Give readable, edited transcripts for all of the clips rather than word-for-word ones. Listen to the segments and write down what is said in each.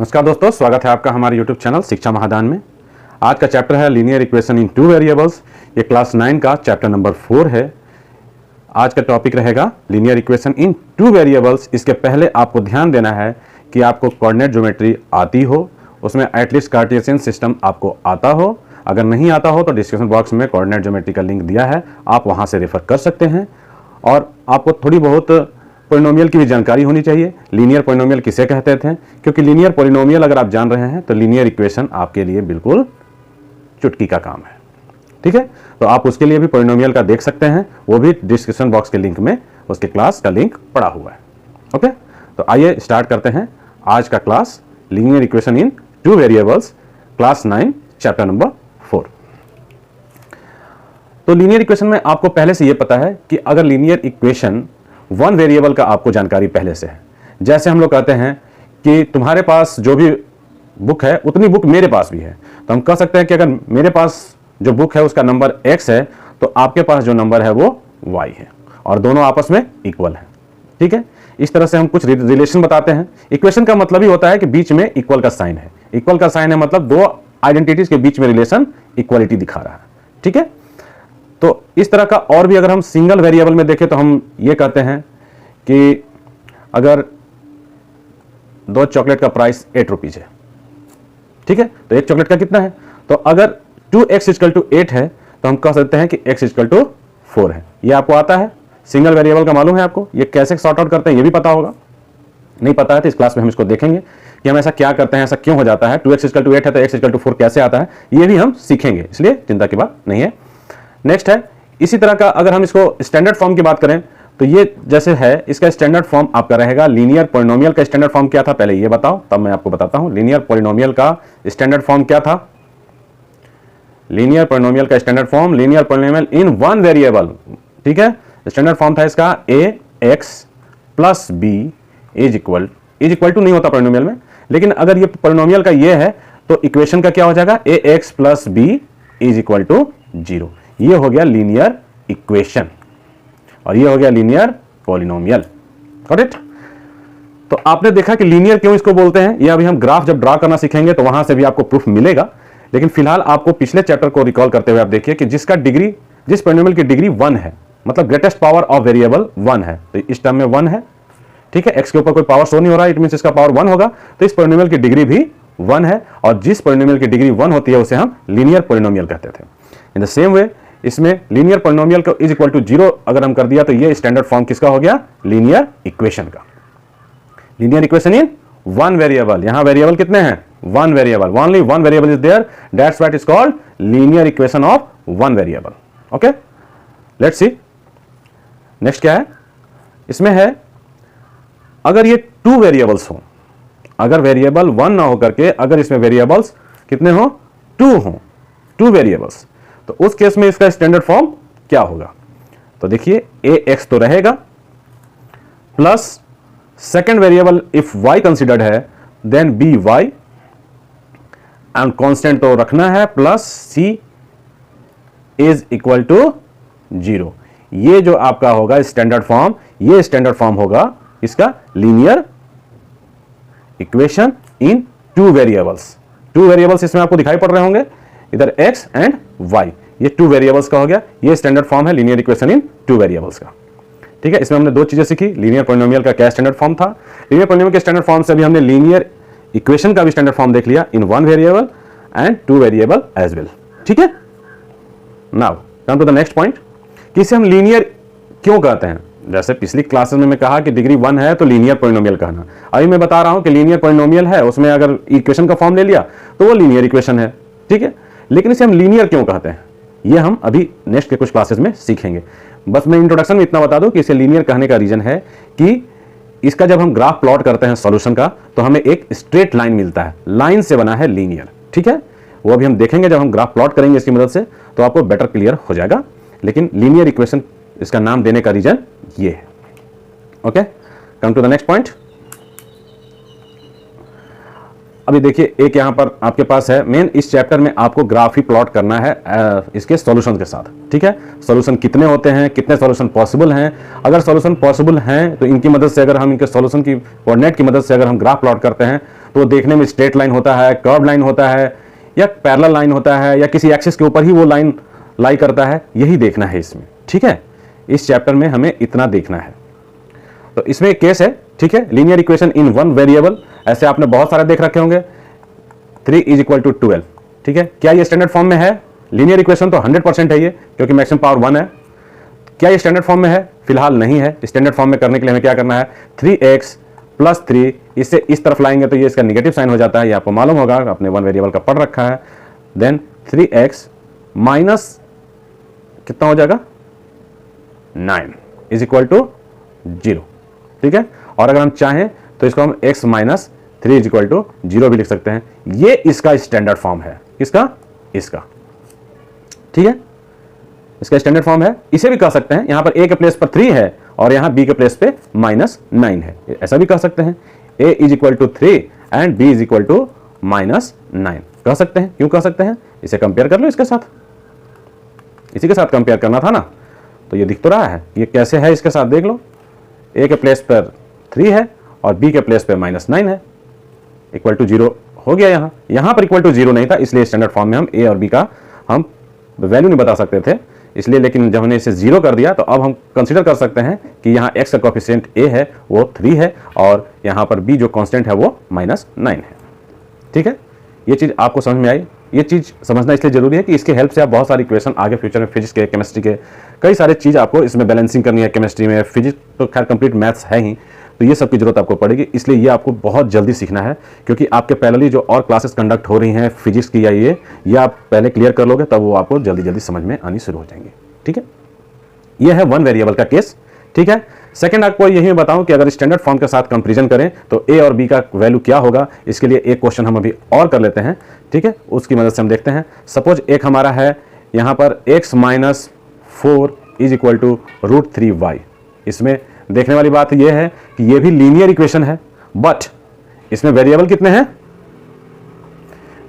नमस्कार दोस्तों, स्वागत है आपका हमारे YouTube चैनल शिक्षा महादान में। आज का चैप्टर है linear equation in two variables. ये क्लास 9 का चैप्टर नंबर 4 है। आज का टॉपिक रहेगा linear equation in two variables. इसके पहले आपको ध्यान देना है कि आपको कोऑर्डिनेट ज्योमेट्री आती हो, उसमें एटलीस्ट कार्टेशियन सिस्टम आपको आता हो। अगर नहीं आता हो तो डिस्क्रिप्शन बॉक्स में कोऑर्डिनेट ज्योमेट्री का लिंक दिया है, आप वहाँ से रेफर कर सकते हैं। और आपको थोड़ी बहुत पॉलिनोमियल की भी जानकारी होनी चाहिए। लीनियर पॉलिनोमियल किसे कहते थे, क्योंकि लीनियर पॉलिनोमियल अगर आप जान रहे हैं तो लीनियर इक्वेशन आपके लिए बिल्कुल चुटकी का काम है। ठीक है, तो आप उसके लिए भी पॉलिनोमियल का देख सकते हैं, वो भी डिस्क्रिप्शन बॉक्स के लिंक में उसके क्लास का लिंक पड़ा हुआ है। ओके, तो आइए स्टार्ट करते हैं आज का class linear equation in two variables, class 9 chapter number 4। तो लीनियर इक्वेशन में आपको पहले से यह पता है कि अगर लीनियर इक्वेशन वन वेरिएबल का आपको जानकारी पहले से है, जैसे हम लोग कहते हैं कि तुम्हारे पास जो भी बुक है उतनी बुक मेरे पास भी है, तो हम कह सकते हैं कि अगर मेरे पास जो बुक है उसका नंबर x है तो आपके पास जो नंबर है वो y है, और दोनों आपस में इक्वल है। ठीक है, इस तरह से हम कुछ रिलेशन बताते हैं। इक्वेशन का मतलब ही होता है कि बीच में इक्वल का साइन है। इक्वल का साइन है मतलब दो आइडेंटिटीज के बीच में रिलेशन इक्वलिटी दिखा रहा है। ठीक है, तो इस तरह का और भी अगर हम सिंगल वेरिएबल में देखें तो हम ये कहते हैं कि अगर दो चॉकलेट का प्राइस 8 रुपीज है, ठीक है, तो एक चॉकलेट का कितना है, तो अगर 2x = 8 है तो हम कह सकते हैं कि x = 4 है। ये आपको आता है, सिंगल वेरिएबल का मालूम है आपको। ये कैसे सॉर्ट आउट करते हैं ये भी पता होगा। नहीं पता है तो इस क्लास में हम इसको देखेंगे कि हम ऐसा क्या करते हैं, ऐसा क्यों हो जाता है। 2x = 8 है तो x = 4 कैसे आता है, ये भी हम सीखेंगे, इसलिए चिंता की बात नहीं है। नेक्स्ट है, इसी तरह का अगर हम इसको स्टैंडर्ड फॉर्म की बात करें तो ये जैसे है, इसका स्टैंडर्ड फॉर्म आपका रहेगा। लीनियर पॉलिनोमियल का स्टैंडर्ड फॉर्म क्या था पहले ये बताओ, तब मैं आपको बताता हूं लीनियर पॉलिनोमियल का स्टैंडर्ड फॉर्म क्या था। लीनियर पॉलिनोमियल का standard form, linear polynomial in one variable. ठीक है, स्टैंडर्ड फॉर्म था इसका ax + b is equal to नहीं होता पॉलिनोमियल में, लेकिन अगर ये पॉलिनोमियल का ये है तो इक्वेशन का क्या हो जाएगा, ax + b is equal to 0। ये हो गया लीनियर इक्वेशन और ये हो गया लीनियर पॉलिनोमियल। Got it. तो आपने देखा कि लीनियर क्यों इसको बोलते हैं, ये अभी हम ग्राफ जब ड्रा करना सीखेंगे तो वहां से भी आपको प्रूफ मिलेगा। लेकिन फिलहाल आपको पिछले चैप्टर को रिकॉल करते हुए आप देखिए कि जिसका डिग्री, जिस पॉलिनोमियल की डिग्री 1 है, मतलब ग्रेटेस्ट पावर ऑफ वेरिएबल 1 है, तो इस टर्म में 1 है। ठीक है, x के ऊपर कोई पावर शो नहीं हो रहा है, इट मींस इसका पावर 1 होगा, तो इस पॉलिनोमियल की डिग्री भी 1 है। और जिस पॉलिनोमियल की डिग्री 1 होती है उसे हम लीनियर पॉलिनोमियल कहते थे। इन द सेम वे इसमें लीनियर पॉलिनोमियल को इज इक्वल टू 0 अगर हम कर दिया तो ये स्टैंडर्ड फॉर्म किसका हो गया, लीनियर इक्वेशन का। Linear equation in one variable, यहां वेरिएबल कितने हैं, one variable, only one variable is there, that's what is called linear equation of one variable. Okay, let's see next क्या है। इसमें है अगर ये टू वेरिएबल्स हो, अगर वेरिएबल 1 ना होकर के अगर इसमें वेरिएबल्स कितने हो, 2 हो, 2 वेरिएबल्स, तो उस केस में इसका स्टैंडर्ड फॉर्म क्या होगा। तो देखिए ax तो रहेगा plus second variable if y considered है देन by एंड कांस्टेंट तो रखना है plus c is equal to 0। ये जो आपका होगा स्टैंडर्ड फॉर्म, ये स्टैंडर्ड फॉर्म होगा इसका linear equation in two variables. Two variables इसमें आपको दिखाई पड़ रहे होंगे, इधर x एंड y, ये टू वेरिएबल्स का हो गया। ये स्टैंडर्ड फॉर्म है linear equation in two variables का। ठीक है, इसमें हमने दो चीजें सीखी, लीनियर पॉलिनोमियल का क्या स्टैंडर्ड फॉर्म था, लीनियर पॉलिनोमियल के स्टैंडर्ड फॉर्म से भी हमने लीनियर इक्वेशन का भी स्टैंडर्ड फॉर्म देख लिया in one variable and two variable as well. ठीक है, now come to the next point कि इसे हम लीनियर क्यों कहते हैं। जैसे पिछली क्लासेस में मैं कहा कि डिग्री 1 है तो लीनियर पॉलिनोमियल कहना, अभी मैं बता रहा हूं कि लीनियर पॉलिनोमियल है, उसमें अगर इक्वेशन का फॉर्म ले लिया तो वो लीनियर इक्वेशन है। ठीक है, लेकिन इसे हम लीनियर क्यों कहते हैं ये हम अभी नेक्स्ट के कुछ क्लासेस में सीखेंगे। बस मैं इंट्रोडक्शन में इतना बता दूं कि इसे लीनियर कहने का रीजन है कि इसका जब हम ग्राफ प्लॉट करते हैं सॉल्यूशन का तो हमें एक स्ट्रेट लाइन मिलता है, लाइन से बना है लीनियर। ठीक है, वो अभी हम देखेंगे जब हम ग्राफ प्लॉट करेंगे इसकी मदद से, तो आपको बेटर क्लियर हो जाएगा। लेकिन लीनियर इक्वेशन इसका नाम देने का रीजन ये है। Okay, come to the next point. अभी देखिए एक यहाँ पर आपके पास है मेन, इस चैप्टर में आपको ग्राफ ही प्लॉट करना है इसके सॉल्यूशन के साथ, ठीक है। सॉल्यूशन कितने होते हैं, कितने सॉल्यूशन पॉसिबल हैं, अगर सॉल्यूशन पॉसिबल हैं तो इनकी मदद से, अगर हम इनके सॉल्यूशन की कोऑर्डिनेट की मदद से अगर हम ग्राफ प्लॉट करते हैं तो देखने में स्ट्रेट लाइन होता है, कर्व लाइन होता है, या पैरेलल लाइन होता है, या किसी एक्सिस के ऊपर ही वो लाइन लाई करता है, यही देखना है इसमें, ठीक है। इस चैप्टर में हमें इतना देखना है। तो इसमें एक केस है, ठीक है, linear equation in one variable, ऐसे आपने बहुत सारे देख रखे होंगे। 3 = 12, ठीक है। क्या ये स्टैंडर्ड फॉर्म में है? लीनियर इक्वेशन तो 100% है ये, क्योंकि मैक्सिमम पावर 1 है। क्या ये स्टैंडर्ड फॉर्म में है? फिलहाल नहीं है। स्टैंडर्ड फॉर्म में करने के लिए हमें क्या करना है, 3x + 3, इससे इस तरफ लाएंगे तो ये इसका निगेटिव साइन हो जाता है, ये आपको मालूम होगा, आपने वन वेरिएबल का पढ़ रखा है। देन 3x माइनस कितना हो जाएगा, 9 = 0, ठीक है। और अगर हम चाहें तो इसको हम x - 3 = 0 भी लिख सकते हैं। ये इसका स्टैंडर्ड फॉर्म है, इसका, ठीक है, इसका स्टैंडर्ड फॉर्म है। इसे भी कह सकते हैं, यहां पर a के प्लेस पर 3 है और यहां b के प्लेस पे -9 है, ऐसा भी कह सकते हैं। a = 3 एंड b = -9 कह सकते हैं। क्यों कह सकते हैं? इसे कंपेयर कर लो इसके साथ, इसी के साथ कंपेयर करना था ना, तो ये दिख तो रहा है, ये कैसे है इसके साथ देख लो। a के प्लेस पर 3 है और b के प्लेस पे -9 है, = 0 हो गया। यहां पर = 0 नहीं था, इसलिए स्टैंडर्ड फॉर्म में हम a और b का हम वैल्यू नहीं बता सकते थे, इसलिए। लेकिन जब हमने इसे 0 कर दिया तो अब हम कंसीडर कर सकते हैं कि यहाँ x का कोएफिशिएंट a है वो 3 है और यहाँ पर b जो कांस्टेंट है वो -9 है, ठीक है। ये चीज़ आपको समझ में आई। ये चीज़ समझना इसलिए जरूरी है कि इसके हेल्प से आप बहुत सारी इक्वेशन आगे फ्यूचर में फिजिक्स के, केमिस्ट्री के, कई सारे चीज़ आपको इसमें बैलेंसिंग करनी है। केमिस्ट्री में, फिजिक्स तो खैर कंप्लीट मैथ्स है ही, तो ये सब की जरूरत आपको पड़ेगी। इसलिए ये आपको बहुत जल्दी सीखना है, क्योंकि आपके पैरेलली जो और क्लासेस कंडक्ट हो रही हैं फिजिक्स की या ये आप पहले क्लियर कर लोगे, तब वो आपको जल्दी जल्दी समझ में आनी शुरू हो जाएंगे, ठीक है। ये है वन वेरिएबल का केस, ठीक है। सेकंड आपको यही बताऊं कि अगर स्टैंडर्ड फॉर्म के साथ कंपैरिजन करें तो a और b का वैल्यू क्या होगा, इसके लिए एक क्वेश्चन हम अभी और कर लेते हैं, ठीक है। उसकी मदद से हम देखते हैं। सपोज एक हमारा है यहाँ पर x - 4 = √3y। इसमें देखने वाली बात यह है कि ये भी लीनियर इक्वेशन है, बट इसमें वेरिएबल कितने हैं?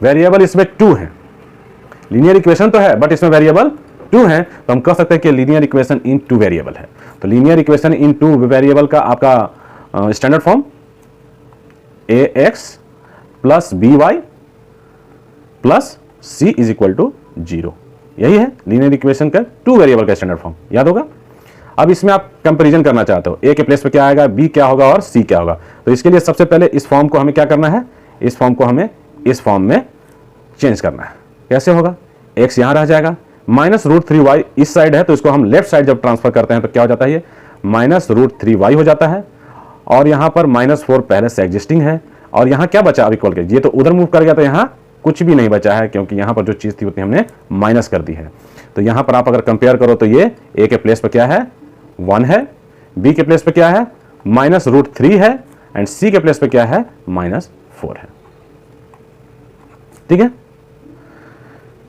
वेरिएबल इसमें 2 है। लीनियर इक्वेशन तो है बट इसमें वेरिएबल 2 है, तो हम कह सकते हैं कि लीनियर इक्वेशन इन 2 वेरिएबल है। तो लीनियर इक्वेशन इन 2 वेरिएबल का आपका standard form ax + by + c = 0, यही है लीनियर इक्वेशन का 2 वेरिएबल का स्टैंडर्ड फॉर्म, याद होगा। अब इसमें आप कंपैरिजन करना चाहते हो, a के प्लेस पे क्या आएगा, b क्या होगा और c क्या होगा। तो इसके लिए सबसे पहले इस फॉर्म को हमें क्या करना है, इस फॉर्म को हमें इस फॉर्म में चेंज करना है। कैसे होगा, x यहां रह जाएगा, -√3y इस साइड है, तो इसको हम लेफ्ट साइड जब ट्रांसफर करते हैं तो क्या हो जाता है, ये -√3y हो जाता है। और यहां पर -4 पहले से एग्जिस्टिंग है, और यहां क्या बचा अब इक्वल के, ये तो उधर मूव कर गया, तो यहां कुछ भी नहीं बचा है, क्योंकि यहां पर जो चीज थी उतनी हमने माइनस कर दी है। तो यहां पर आप अगर कंपेयर करो तो ये a के प्लेस पर क्या है, 1 है, b के प्लेस पे क्या है, -√3 है, एंड c के प्लेस पे क्या है, -4 है, ठीक है।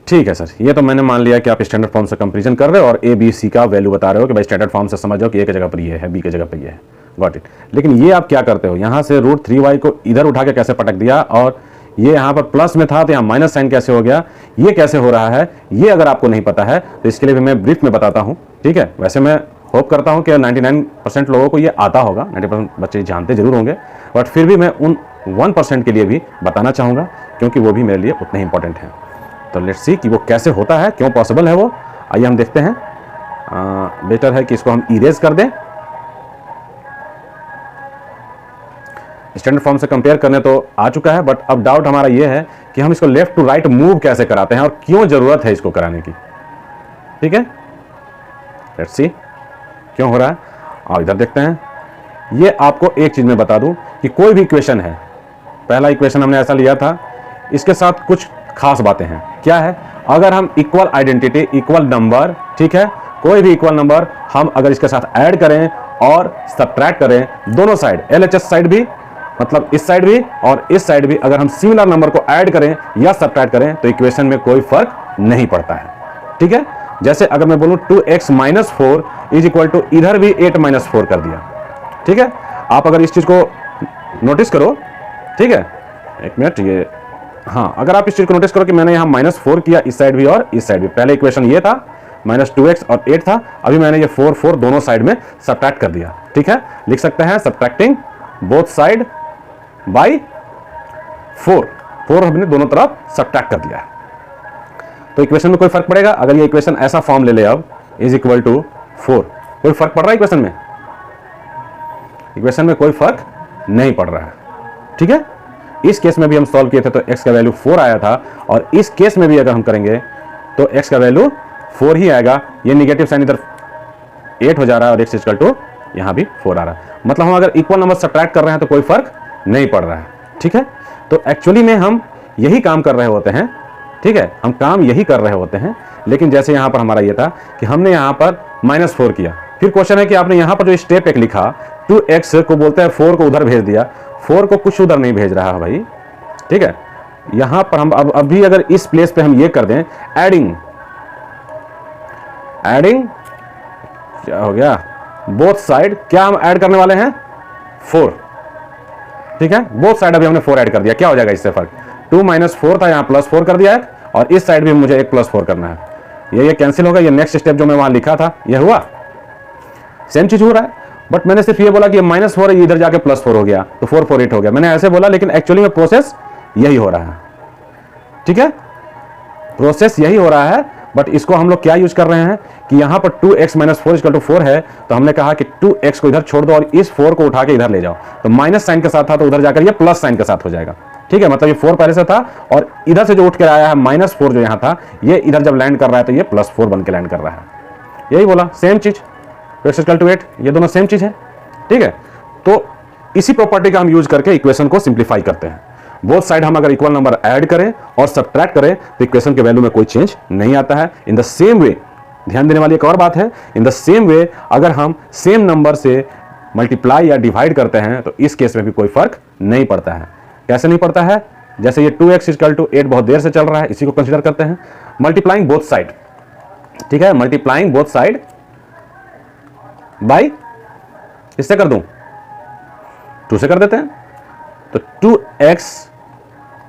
ठीक है सर, ये तो मैंने मान लिया कि आप स्टैंडर्ड फॉर्म से कंपैरिजन कर रहे हो और a b c का वैल्यू बता रहे हो कि भाई स्टैंडर्ड फॉर्म से समझ जाओ कि a की जगह पर ये है, b की जगह पर ये है, गॉट इट। लेकिन ये आप क्या करते हो, यहां से √3y को इधर उठा के कैसे पटक दिया, और ये यहां पर प्लस में था तो यहां माइनस साइन कैसे हो गया, ये कैसे हो रहा है, ये अगर आपको नहीं पता है तो इसके लिए भी मैं ब्रीफ में बताता हूं, ठीक है। वैसे मैं होप करता हूं कि 99% लोगों को ये आता होगा, 90% बच्चे जानते जरूर होंगे, बट फिर भी मैं उन 1% के लिए भी बताना चाहूँगा, क्योंकि वो भी मेरे लिए उतने ही इंपॉर्टेंट हैं। तो लेट्स सी कि वो कैसे होता है, क्यों पॉसिबल है वो, आइए हम देखते हैं। बेटर है कि इसको हम इरेज कर दें। स्टैंडर्ड फॉर्म से कंपेयर करने तो आ चुका है, बट अब डाउट हमारा ये है कि हम इसको लेफ्ट टू राइट मूव कैसे कराते हैं और क्यों जरूरत है इसको कराने की, ठीक है। लेट्स सी क्यों हो रहा है, और इधर देखते हैं। ये आपको एक चीज में बता दूं कि कोई भी इक्वेशन है, पहला इक्वेशन हमने ऐसा लिया था, इसके साथ कुछ खास बातें हैं। क्या है, अगर हम इक्वल आइडेंटिटी, इक्वल नंबर, ठीक है, कोई भी इक्वल नंबर हम अगर इसके साथ ऐड करें और सब्ट्रैक्ट करें, दोनों साइड, LHS साइड भी, मतलब इस साइड भी और इस साइड भी, अगर हम सिमिलर नंबर को ऐड करें या सब्ट्रैक्ट करें तो इक्वेशन में कोई फर्क नहीं पड़ता है, ठीक है। जैसे अगर मैं बोलूं 2x - 4 = इधर भी 8 - 4 कर दिया, ठीक है। आप अगर इस चीज को नोटिस करो, ठीक है, एक मिनट, ये हाँ, अगर आप इस चीज को नोटिस करो कि मैंने यहाँ -4 किया इस साइड भी और इस साइड भी। पहले इक्वेशन ये था -2x और 8 था, अभी मैंने ये 4 4 दोनों साइड में सब्ट्रैक्ट कर दिया। ठीक है, लिख सकते हैं सब्ट्रैक्टिंग बोथ साइड बाई 4 हमने दोनों तरफ सब्ट्रैक्ट कर दिया है। तो इक्वेशन में कोई फर्क पड़ेगा? अगर ये इक्वेशन ऐसा फॉर्म ले ले अब इज इक्वल टू 4, कोई फर्क पड़ रहा है इक्वेशन में? इक्वेशन में कोई फर्क नहीं पड़ रहा है। ठीक है, इस केस में भी हम सॉल्व किए थे तो x का वैल्यू 4 आया था, और इस केस में भी अगर हम करेंगे तो x का वैल्यू 4 ही आएगा। ये निगेटिव साइन इधर 8 हो जा रहा है और x इक्वल टू यहाँ भी 4 आ रहा है। मतलब हम अगर इक्वल नंबर सब्ट्रैक्ट कर रहे हैं तो कोई फर्क नहीं पड़ रहा है। ठीक है, तो एक्चुअली में हम यही काम कर रहे होते हैं। ठीक है, हम काम यही कर रहे होते हैं, लेकिन जैसे यहाँ पर हमारा ये था कि हमने यहाँ पर -4 किया, फिर क्वेश्चन है कि आपने यहाँ पर जो स्टेप एक लिखा 2x को बोलते हैं 4 को उधर भेज दिया, 4 को कुछ उधर नहीं भेज रहा है भाई। ठीक है, यहाँ पर हम अब अभी अगर इस प्लेस पे हम ये कर दें एडिंग क्या हो गया, बोथ साइड क्या हम ऐड करने वाले हैं 4। ठीक है, बोथ साइड अभी हमने 4 ऐड कर दिया, क्या हो जाएगा इससे फर्क? 2 - 4 था, यहाँ +4 कर दिया है, और इस साइड भी मुझे एक +4 करना है। ये कैंसिल होगा, ये नेक्स्ट स्टेप जो मैं वहां लिखा था ये हुआ, सेम चीज हो रहा है। बट मैंने सिर्फ ये बोला कि ये -4 है, इधर जाके +4 हो गया तो 4 4 8 हो गया, मैंने ऐसे बोला, लेकिन एक्चुअली में प्रोसेस यही हो रहा है। ठीक है, प्रोसेस यही हो रहा है। बट इसको हम लोग क्या यूज कर रहे हैं कि यहां पर 2x - 4 = 4 है, तो हमने कहा कि 2x को इधर छोड़ दो और इस 4 को उठा के इधर ले जाओ। तो माइनस साइन के साथ था तो उधर जाकर ये प्लस साइन के साथ हो जाएगा। ठीक है, मतलब ये 4 पहले से था और इधर से जो उठ के आया है -4 जो यहां था, ये इधर जब लैंड कर रहा है तो ये +4 बन के लैंड कर रहा है। यही बोला, सेम चीज, x = 8, ये दोनों सेम चीज है। ठीक है, तो इसी प्रॉपर्टी का हम यूज करके इक्वेशन को सिंप्लीफाई करते हैं। बोथ साइड हम अगर इक्वल नंबर ऐड करें और सब्ट्रैक्ट करें तो इक्वेशन के वैल्यू में कोई चेंज नहीं आता है। इन द सेम वे, ध्यान देने वाली एक और बात है, इन द सेम वे अगर हम सेम नंबर से मल्टीप्लाई या डिवाइड करते हैं तो इस केस में भी कोई फर्क नहीं पड़ता है। कैसे नहीं पड़ता है? जैसे ये 2x = 8 बहुत देर से चल रहा है, इसी को कंसीडर करते हैं। मल्टीप्लाइंग बोथ साइड, ठीक है, मल्टीप्लाइंग बोथ साइड बाई, इससे कर दूं 2 से कर देते हैं, तो 2x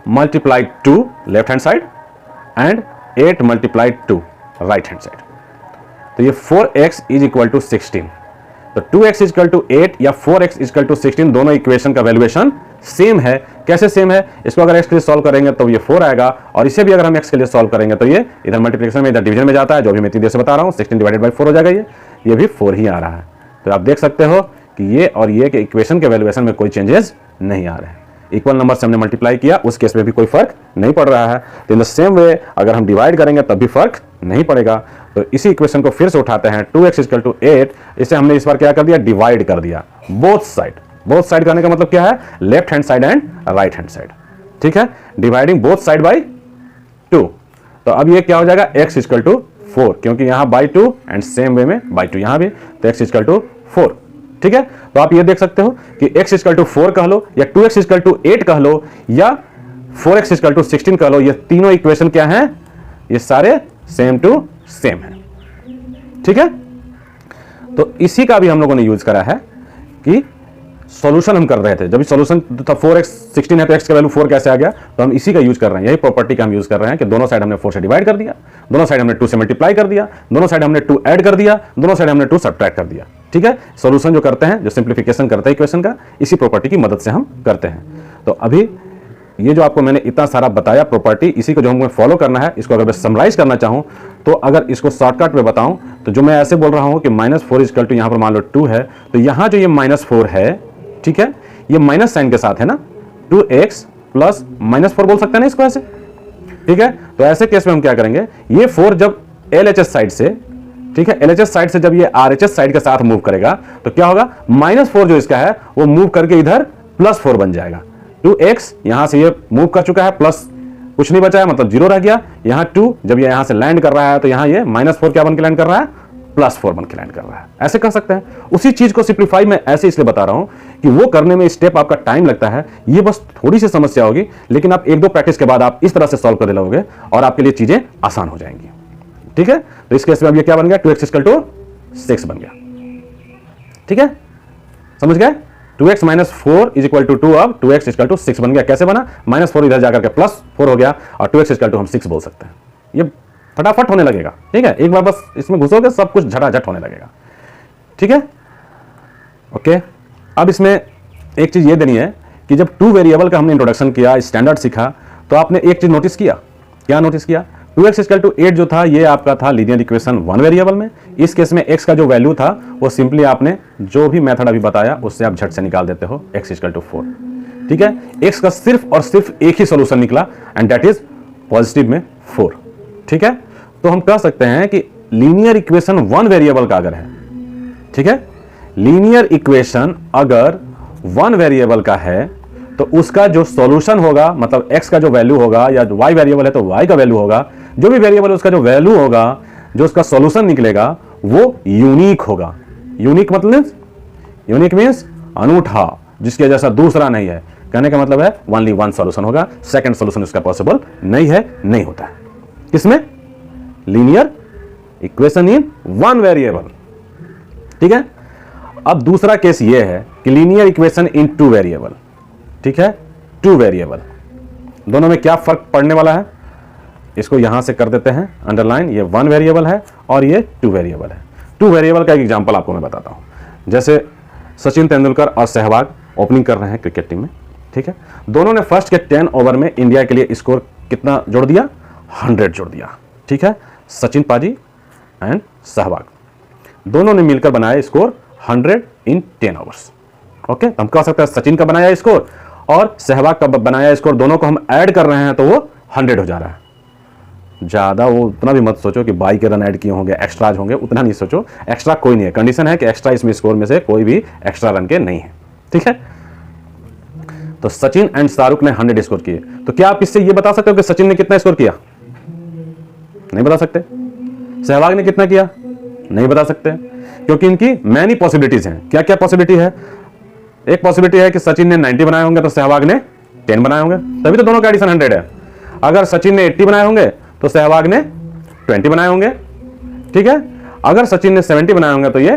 multiplied 2 left hand side and 8 multiplied 2 right hand side. तो ये 4x = 16। तो 2x = 8 या 4x = 16 दोनों इक्वेशन का वैल्यूएशन सेम है। कैसे सेम है? इसको अगर x के लिए सॉल्व करेंगे तो ये 4 आएगा, और इसे भी अगर हम x के लिए सॉल्व करेंगे तो ये इधर मल्टीप्लिकेशन में इधर डिवीजन में जाता है, जो भी मैं इतनी देर से बता रहा हूँ, 16/4 हो जाएगा। ये भी 4 ही आ रहा है। तो आप देख सकते हो कि ये और ये के इक्वेशन के वैल्यूएशन में कोई चेंजेस नहीं आ रहे हैं। इक्वल नंबर से हमने मल्टीप्लाई किया, उस केस में भी कोई फर्क नहीं पड़ रहा है। तो इन द सेम वे अगर हम डिवाइड करेंगे तब भी फर्क नहीं पड़ेगा। तो इसी इक्वेशन को फिर से उठाते हैं, 2x = 8, इसे हमने इस बार क्या कर दिया, डिवाइड कर दिया बोथ साइड। बोथ साइड करने का मतलब क्या है? Left hand side and right hand side. ठीक है, डिवाइडिंग बोथ साइड बाई 2। तो अब ये क्या हो जाएगा, x = 4, क्योंकि यहां बाई 2 एंड सेम वे में बाई 2 यहां भी, तो x = 4। ठीक है, तो आप ये देख सकते हो कि x = 4 कह लो या 2x = 8 कह लो या 4x = 16 कह लो, ये तीनों इक्वेशन क्या हैं? ये सारे सेम टू सेम है। ठीक है, तो इसी का भी हम लोगों ने यूज करा है कि सॉल्यूशन हम कर रहे थे, जब सॉल्यूशन था 4x 16 है तो x का वैल्यू 4 कैसे आ गया, तो हम इसी का यूज कर रहे हैं। यही प्रॉपर्टी का हम यूज कर रहे हैं कि दोनों साइड हमने 4 से डिवाइड कर दिया, दोनों साइड हमने 2 से मल्टीप्लाई कर दिया, दोनों साइड हमने 2 ऐड कर दिया, दोनों साइड हमने 2 सब्ट्रैक्ट कर दिया। ठीक है, सॉल्यूशन जो करते हैं, जो सिंप्लीफिकेशन करते हैं इक्वेशन का, इसी प्रॉपर्टी की मदद से हम करते हैं। तो अभी ये जो आपको मैंने इतना सारा बताया प्रॉपर्टी, इसी को जो हमें फॉलो करना है, इसको अगर मैं समराइज करना चाहूं तो अगर इसको शॉर्टकट में बताऊं तो जो मैं ऐसे बोल रहा हूं कि -4 = यहां पर मान लो 2 है, तो यहां जो ये -4 है, ठीक है, ये माइनस साइन के साथ है ना, 2x + -4 बोल सकते हैं ना इसको ऐसे। ठीक है, तो ऐसे केस में हम क्या करेंगे, ये 4 जब LHS साइड से, ठीक है, LHS साइड से जब ये RHS साइड के साथ मूव करेगा तो क्या होगा, -4 जो इसका है वो मूव करके इधर +4 बन जाएगा। 2x यहां से ये मूव कर चुका है, प्लस कुछ नहीं बचा है, मतलब 0 रह गया। यहां 2 जब ये यहां से लैंड कर रहा है तो यहां ये -4 क्या बन के लैंड कर रहा है, +4 बन के लैंड कर रहा है। ऐसे कर सकते हैं। उसी चीज को सिंप्लीफाई मैं ऐसे इसलिए बता रहा हूं कि वो करने में स्टेप आपका टाइम लगता है, ये बस थोड़ी सी समस्या होगी, लेकिन आप 1-2 प्रैक्टिस के बाद आप इस तरह से सॉल्व कर लोगे और आपके लिए चीजें आसान हो जाएंगी। ठीक है, तो इस केस में अब ये क्या बन गया, 2x = 6 बन गया। ठीक है, समझ गए? 2x minus 4 is equal to 2, अब 2x इक्वल टू 6 बन गया। कैसे बना? -4 इधर जाकर के +4 हो गया और 2x इक्वल टू हम 6 बोल सकते हैं। ये फटाफट होने लगेगा, ठीक है। एक बार बस इसमें घुसोगे सब कुछ झटाझट होने लगेगा, ठीक है। ओके, अब इसमें एक चीज ये देनी है कि जब 2 वेरिएबल का हमने इंट्रोडक्शन किया, स्टैंडर्ड सीखा, तो आपने एक चीज नोटिस किया। क्या नोटिस किया? 2x इक्वल टू 8 जो था ये आपका था लीनियर इक्वेशन 1 वेरिएबल में। इस केस में x का जो वैल्यू था वो सिंपली आपने जो भी मेथड अभी बताया उससे आप झट से निकाल देते हो, x इक्वल टू 4, ठीक है। x का सिर्फ और सिर्फ एक ही सोल्यूशन निकला एंड दैट इज पॉजिटिव में 4, ठीक है। तो हम कह सकते हैं कि लीनियर इक्वेशन 1 वेरिएबल का अगर है, ठीक है, लीनियर इक्वेशन अगर 1 वेरिएबल का है तो उसका जो सॉल्यूशन होगा, मतलब x का जो वैल्यू होगा, या y वेरिएबल है तो y का वैल्यू होगा, जो भी वेरिएबल है उसका जो वैल्यू होगा, जो उसका सॉल्यूशन निकलेगा वो यूनिक होगा। यूनिक मतलब, यूनिक मींस अनूठा, जिसके जैसा दूसरा नहीं है। कहने का मतलब है ओनली वन सॉल्यूशन होगा, सेकंड सॉल्यूशन उसका पॉसिबल नहीं है, नहीं होता है। किसमें? लीनियर इक्वेशन इन 1 वेरिएबल, ठीक है। अब दूसरा केस ये है कि लीनियर इक्वेशन इन 2 वेरिएबल, ठीक है। 2 वेरिएबल, दोनों में क्या फर्क पड़ने वाला है? इसको यहां से कर देते हैं अंडरलाइन। ये 1 वेरिएबल है और ये 2 वेरिएबल है। 2 वेरिएबल का एक एग्जांपल आपको मैं बताता हूं। जैसे सचिन तेंदुलकर और सहवाग ओपनिंग कर रहे हैं क्रिकेट टीम में, ठीक है। दोनों ने फर्स्ट के 10 ओवर में इंडिया के लिए स्कोर कितना जोड़ दिया? 100 जोड़ दिया, ठीक है। सचिन पाजी एंड सहवाग दोनों ने मिलकर बनाया स्कोर 100 इन 10 ओवर्स। ओके, हम कह सकते हैं सचिन का बनाया स्कोर और सहवाग का बनाया स्कोर, दोनों को हम ऐड कर रहे हैं तो वो 100 हो जा रहा है। ज़्यादा वो उतना भी मत सोचो कि 22 के रन ऐड किए होंगे, एक्स्ट्राज होंगे, उतना नहीं सोचो। एक्स्ट्रा कोई नहीं है, कंडीशन है कि एक्स्ट्रा इसमें स्कोर में से कोई भी एक्स्ट्रा रन के नहीं है, ठीक है। तो सचिन एंड शाहरुख ने 100 स्कोर किए। तो क्या आप इससे ये बता सकते हो कि सचिन ने कितना स्कोर किया? नहीं बता सकते। सहवाग ने कितना किया? नहीं बता सकते, क्योंकि इनकी मैनी पॉसिबिलिटीज हैं। क्या क्या पॉसिबिलिटी है? एक पॉसिबिलिटी है कि सचिन ने 90 बनाए होंगे तो सहवाग ने 10 बनाए होंगे, तभी तो दोनों का एडिशन 100 है। अगर सचिन ने 80 बनाए होंगे तो सहवाग ने 20 बनाए होंगे, ठीक है। अगर सचिन ने 70 बनाए होंगे तो ये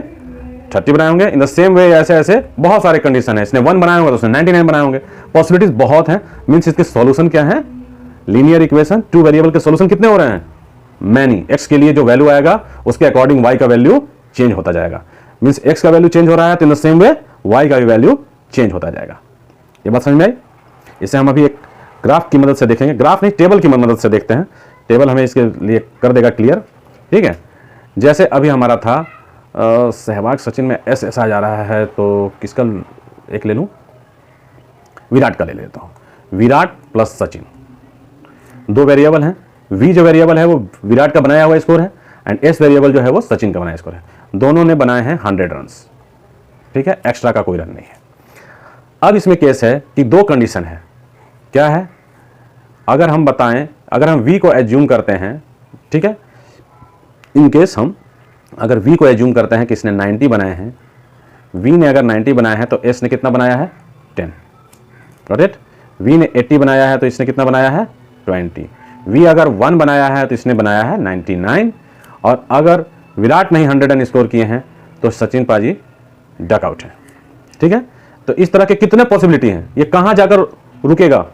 30 बनाए होंगे। इन द सेम वे ऐसे ऐसे बहुत सारे कंडीशन है। इसने 1 बनाए होंगे तो उसने 99 बनाए होंगे। पॉसिबिलिटीज बहुत हैं। मींस इसके सॉल्यूशन क्या है? लीनियर इक्वेशन 2 वेरिएबल के सॉल्यूशन कितने हो रहे हैं? मैनी। x के लिए जो वैल्यू आएगा उसके अकॉर्डिंग y का वैल्यू चेंज होता जाएगा। मींस x का वैल्यू चेंज हो रहा है तो in the same way y का भी वैल्यू चेंज होता जाएगा। ये बात समझ में आई? इसे हम अभी एक ग्राफ की मदद से देखेंगे। ग्राफ नहीं, टेबल की मदद से देखते हैं। टेबल हमें इसके लिए कर देगा क्लियर, ठीक है। जैसे अभी हमारा था सहवाग सचिन में एस आ जा रहा है, तो किसका एक ले लूं? विराट का ले लेता हूं। विराट प्लस सचिन, 2 वेरिएबल हैं। v जो वेरिएबल है वो विराट का बनाया हुआ स्कोर है एंड s वेरिएबल जो है वो सचिन का बनाया स्कोर है। दोनों ने बनाए हैं 100 रन, ठीक है। एक्स्ट्रा का कोई रन नहीं है। अब इसमें केस है कि 2 कंडीशन है। क्या है? अगर हम बताएं, अगर हम v को एज्यूम करते हैं, ठीक है, इन केस हम अगर v को एज्यूम करते हैं कि इसने 90 बनाए हैं, v ने अगर 90 बनाए हैं तो s ने कितना बनाया है? 10, राइट। v ने 80 बनाया है तो इसने कितना बनाया है? 20। v अगर 1 बनाया है तो इसने बनाया है 99। और अगर विराट नहीं 100 रन स्कोर किए हैं तो सचिन पाजी डक आउट है, ठीक है। तो इस तरह के कितने पॉसिबिलिटी हैं? ये कहां जाकर रुकेगा?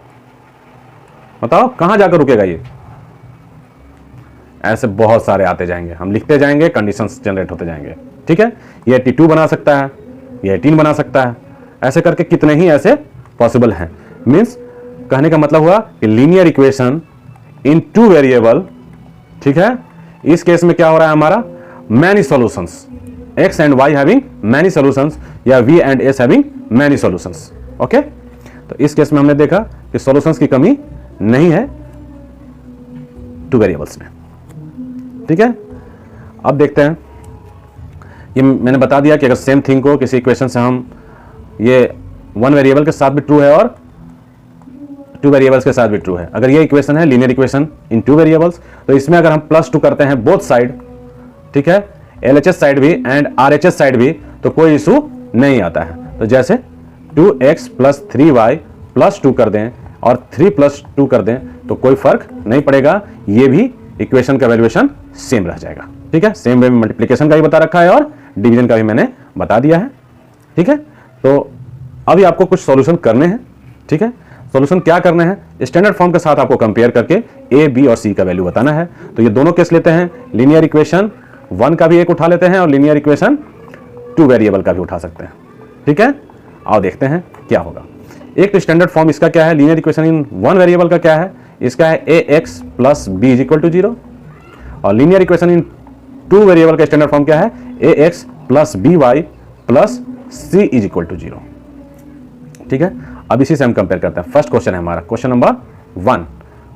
बताओ कहां जाकर रुकेगा? ये ऐसे बहुत सारे आते जाएंगे, हम लिखते जाएंगे, कंडीशंस जनरेट होते जाएंगे, ठीक है। ये 82 बना सकता है, ये 18 बना सकता है, ऐसे करके कितने ही ऐसे पॉसिबल हैं। मींस कहने का मतलब हुआ कि लीनियर इक्वेशन इन 2 वेरिएबल, ठीक है। इस केस में क्या हो रहा है हमारा? Many solutions, x and y having many solutions या v and s having many solutions. Okay, तो इस केस में हमने देखा कि सॉल्यूशंस की कमी नहीं है 2 वेरिएबल्स में, ठीक है। अब देखते हैं, ये मैंने बता दिया कि अगर सेम थिंग को किसी इक्वेशन से हम ये 1 वेरिएबल के साथ भी ट्रू है और 2 वेरिएबल्स के साथ भी ट्रू है। अगर ये इक्वेशन है लीनियर इक्वेशन इन 2 वेरिएबल्स, तो इसमें अगर हम +2 करते हैं बोथ साइड, ठीक है, LHS साइड भी एंड RHS साइड भी, तो कोई इशू नहीं आता है। तो जैसे 2x + 3y + 2 कर दें और 3 + 2 कर दें तो कोई फर्क नहीं पड़ेगा, ये भी इक्वेशन का वैल्यूएशन सेम रह जाएगा, ठीक है। सेम वे में मल्टीप्लिकेशन का भी बता रखा है और डिवीजन का भी मैंने बता दिया है, ठीक है। तो अभी आपको कुछ सॉल्यूशन करने हैं, ठीक है। सॉल्यूशन क्या करने हैं, स्टैंडर्ड फॉर्म के साथ आपको कंपेयर करके ए, बी और सी का वैल्यू बताना है। तो ये दोनों केस लेते हैं, लीनियर इक्वेशन 1 का भी एक उठा लेते हैं और लीनियर इक्वेशन 2 वेरिएबल का भी उठा सकते हैं, ठीक है। आओ देखते हैं क्या होगा। एक तो स्टैंडर्ड फॉर्म इसका क्या है, लीनियर इक्वेशन इन 1 वेरिएबल का क्या है, इसका है ax plus b is equal to 0, और लीनियर इक्वेशन इन 2 वेरिएबल का स्टैंडर्ड फॉर्म क्या है, ax plus by plus c is equal to 0, ठीक है। अब इसी से हम कंपेयर करते हैं। फर्स्ट क्वेश्चन है हमारा क्वेश्चन नंबर 1।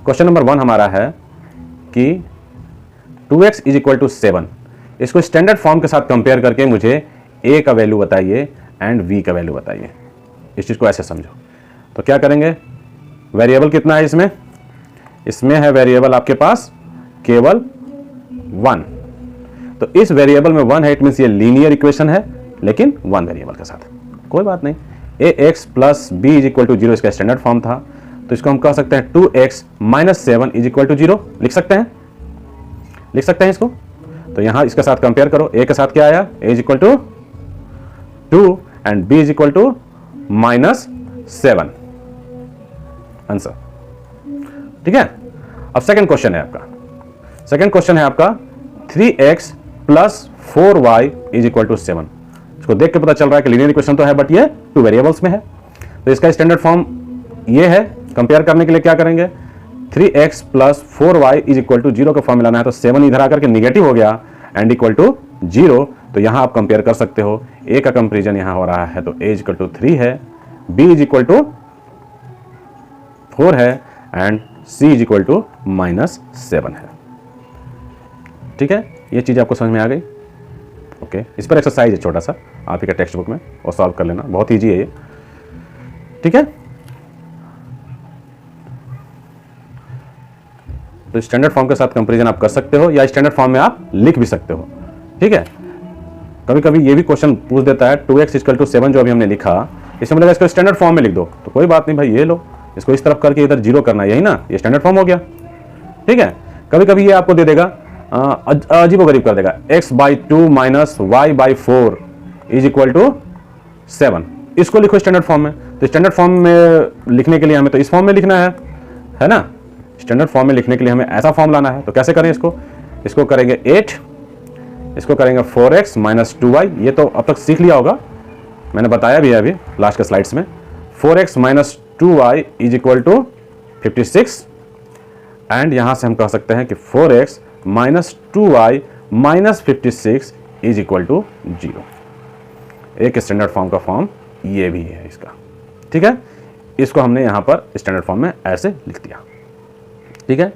क्वेश्चन नंबर 1 हमारा है कि 2x इज इक्वल टू 7, इसको स्टैंडर्ड फॉर्म के साथ कंपेयर करके मुझे a का वैल्यू बताइए एंड v का वैल्यू बताइए। इस चीज़ को ऐसे समझो। तो क्या करेंगे, वेरिएबल कितना है इसमें, इसमें है वेरिएबल आपके पास केवल 1। तो इस वेरिएबल में 1 है, इट मीन्स ये लीनियर इक्वेशन है लेकिन 1 वेरिएबल के साथ, कोई बात नहीं। ax plus b is equal to 0 इसका स्टैंडर्ड फॉर्म था, तो इसको हम कह सकते हैं 2x minus 7 is equal to 0 लिख सकते हैं, लिख सकते हैं इसको। तो यहां इसके साथ कंपेयर करो, a के साथ क्या आया, a is equal to 2 and b is equal to minus 7, answer, ठीक है। अब सेकंड क्वेश्चन है आपका, सेकंड क्वेश्चन है आपका 3x plus 4y is equal to 7। इसको देख के पता चल रहा है कि लीनियर इक्वेशन तो है बट ये 2 वेरिएबल्स में है। तो इसका स्टैंडर्ड फॉर्म ये है। कंपेयर करने के लिए क्या करेंगे, 3x plus 4y is equal to 0 का फॉर्म मिलाना है, तो 7 इधर आकर के निगेटिव हो गया एंड इक्वल टू 0। तो यहां आप कंपेयर कर सकते हो, a का कंपेरिजन यहां हो रहा है तो a इज इक्वल टू 3 है, b इज इक्वल टू 4 है and c is equal to minus 7 है, ठीक है। ये चीज आपको समझ में आ गई, ओके। इस पर एक्सरसाइज है छोटा सा, आप ही का टेक्स्ट बुक में, और सॉल्व कर लेना, बहुत ईजी है ये, ठीक है। तो स्टैंडर्ड फॉर्म के साथ कंपैरिजन आप कर सकते हो या स्टैंडर्ड फॉर्म में आप लिख भी सकते हो, ठीक है। कभी कभी ये भी क्वेश्चन पूछ देता है 2x इक्वल टू 7 जो अभी हमने लिखा, इसमें बोलेगा इसको स्टैंडर्ड फॉर्म में लिख दो, तो कोई बात नहीं भाई, ये लो, इसको इस तरफ करके इधर 0 करना है, यही ना, ये स्टैंडर्ड फॉर्म हो गया, ठीक है। कभी कभी ये आपको दे देगा अजीबोगरीब कर देगा, x by 2 minus y by 4 is equal to 7, इसको लिखो स्टैंडर्ड फॉर्म में। तो स्टैंडर्ड फॉर्म में लिखने के लिए हमें तो इस फॉर्म में लिखना है ना। स्टैंडर्ड फॉर्म में लिखने के लिए हमें ऐसा फॉर्म लाना है, तो कैसे करें इसको, इसको करेंगे 8, इसको करेंगे 4x माइनस 2y, ये तो अब तक सीख लिया होगा, मैंने बताया भी है अभी लास्ट के स्लाइड्स में। 4x minus 2y is equal to 56 and यहां से हम कह सकते हैं कि 4x minus 2y minus 56 is equal to 0। एक स्टैंडर्ड फॉर्म का फॉर्म ये भी है इसका, ठीक है। इसको हमने यहां पर स्टैंडर्ड फॉर्म में ऐसे लिख दिया, ठीक है।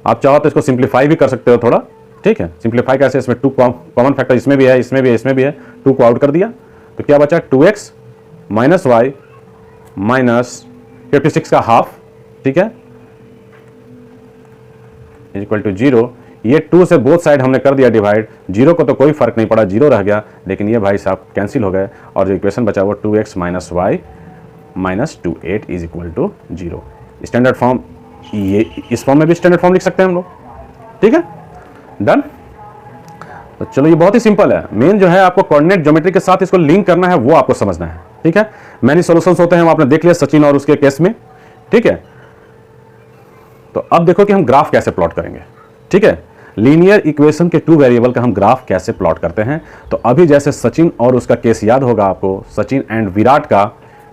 आप चाहो तो इसको सिंप्लीफाई भी कर सकते हो थोड़ा, ठीक है। सिंप्लीफाई कैसे, इसमें 2 कॉमन फैक्टर इसमें भी है, इसमें भी है, इसमें भी है, 2 को आउट कर दिया तो क्या बचा, 2x माइनस y माइनस 56 का हाफ, ठीक है, इज इक्वल टू 0। ये 2 से बोथ साइड हमने कर दिया डिवाइड, 0 को तो कोई फर्क नहीं पड़ा, 0 रह गया, लेकिन ये भाई साहब कैंसिल हो गए और जो इक्वेशन बचा वो 2x minus y minus 28 is equal to 0। Standard form, ये इस फॉर्म में भी स्टैंडर्ड फॉर्म लिख सकते हैं हम लोग, ठीक है, डन। तो चलो ये बहुत ही सिंपल है, मेन जो है आपको कोऑर्डिनेट ज्योमेट्री के साथ इसको लिंक करना है, वो आपको समझना है, ठीक है। मैनी सॉल्यूशंस होते हैं, वो आपने देख लिया सचिन और उसके केस में, ठीक है। तो अब देखो कि हम ग्राफ कैसे प्लॉट करेंगे, ठीक है। लीनियर इक्वेशन के 2 वेरिएबल का हम ग्राफ कैसे प्लॉट करते हैं। तो अभी जैसे सचिन और उसका केस याद होगा आपको, सचिन एंड विराट का,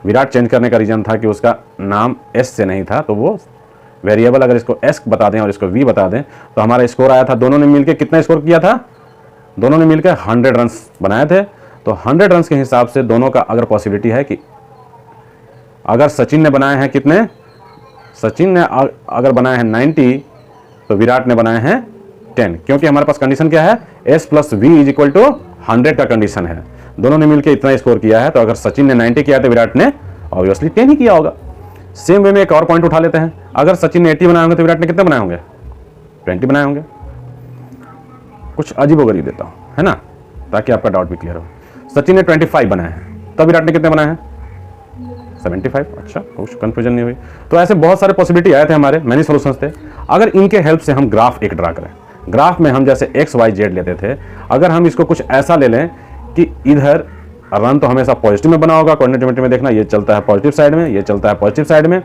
विराट चेंज करने का रीजन था कि उसका नाम एस से नहीं था, तो वो वेरिएबल अगर इसको एस बता दें और इसको वी बता दें तो हमारा स्कोर आया था, दोनों ने मिलकर कितना स्कोर किया था, दोनों ने मिलकर 100 रन्स बनाए थे। तो 100 रन्स के हिसाब से दोनों का अगर पॉसिबिलिटी है कि अगर सचिन ने बनाए हैं कितने, सचिन ने अगर बनाए हैं 90 तो विराट ने बनाए हैं 10, क्योंकि हमारे पास कंडीशन क्या है, s प्लस वी इज इक्वल टू 100 का कंडीशन है, दोनों ने मिलकर इतना स्कोर किया है। तो अगर सचिन ने 90 किया तो विराट ने ऑब्वियसली 10 ही किया होगा। सेम वे में एक और पॉइंट उठा लेते हैं, अगर सचिन ने 80 बनाए होंगे तो विराट ने कितने बनाए होंगे, 20 बनाए होंगे। कुछ अजीबोगरीब देता हूं, है ना, ताकि आपका डाउट भी क्लियर हो। सचिन ने 25 बनाए हैं, तब विराट ने कितने बनाए हैं, 75। अच्छा, कुछ कंफ्यूजन नहीं हुई। तो ऐसे बहुत सारे पॉसिबिलिटी आए थे हमारे, मैनी सॉल्यूशंस थे। अगर इनके हेल्प से हम ग्राफ एक ड्रा करें, ग्राफ में हम जैसे x y z लेते थे, अगर हम इसको कुछ ऐसा ले लें कि इधर रन तो हमेशा पॉजिटिव में बना होगा। कोऑर्डिनेट ज्योमेट्री में देखना, ये चलता है पॉजिटिव साइड में, ये चलता है पॉजिटिव साइड में,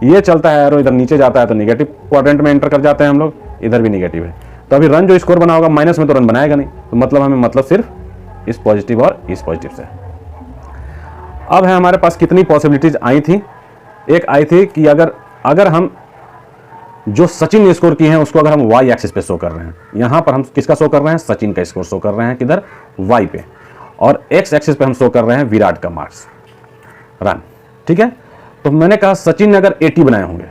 ये चलता है एरो इधर नीचे जाता है तो निगेटिव क्वाड्रेंट में एंटर कर जाते हैं हम लोग, इधर भी निगेटिव है। तो अभी रन जो स्कोर बना होगा माइनस में तो रन बनाएगा नहीं, तो मतलब हमें मतलब सिर्फ इस पॉजिटिव और इस पॉजिटिव से। अब है हमारे पास कितनी पॉसिबिलिटीज आई थी। एक आई थी कि अगर हम जो सचिन ने स्कोर किए हैं उसको अगर हम वाई एक्सिस पे शो कर रहे हैं, यहां पर हम किसका शो कर रहे हैं, सचिन का स्कोर शो कर रहे हैं किधर, वाई पे, और एक्स एक्सिस पे हम शो कर रहे हैं विराट का मार्क्स रन। ठीक है, तो मैंने कहा सचिन ने अगर 80 बनाए होंगे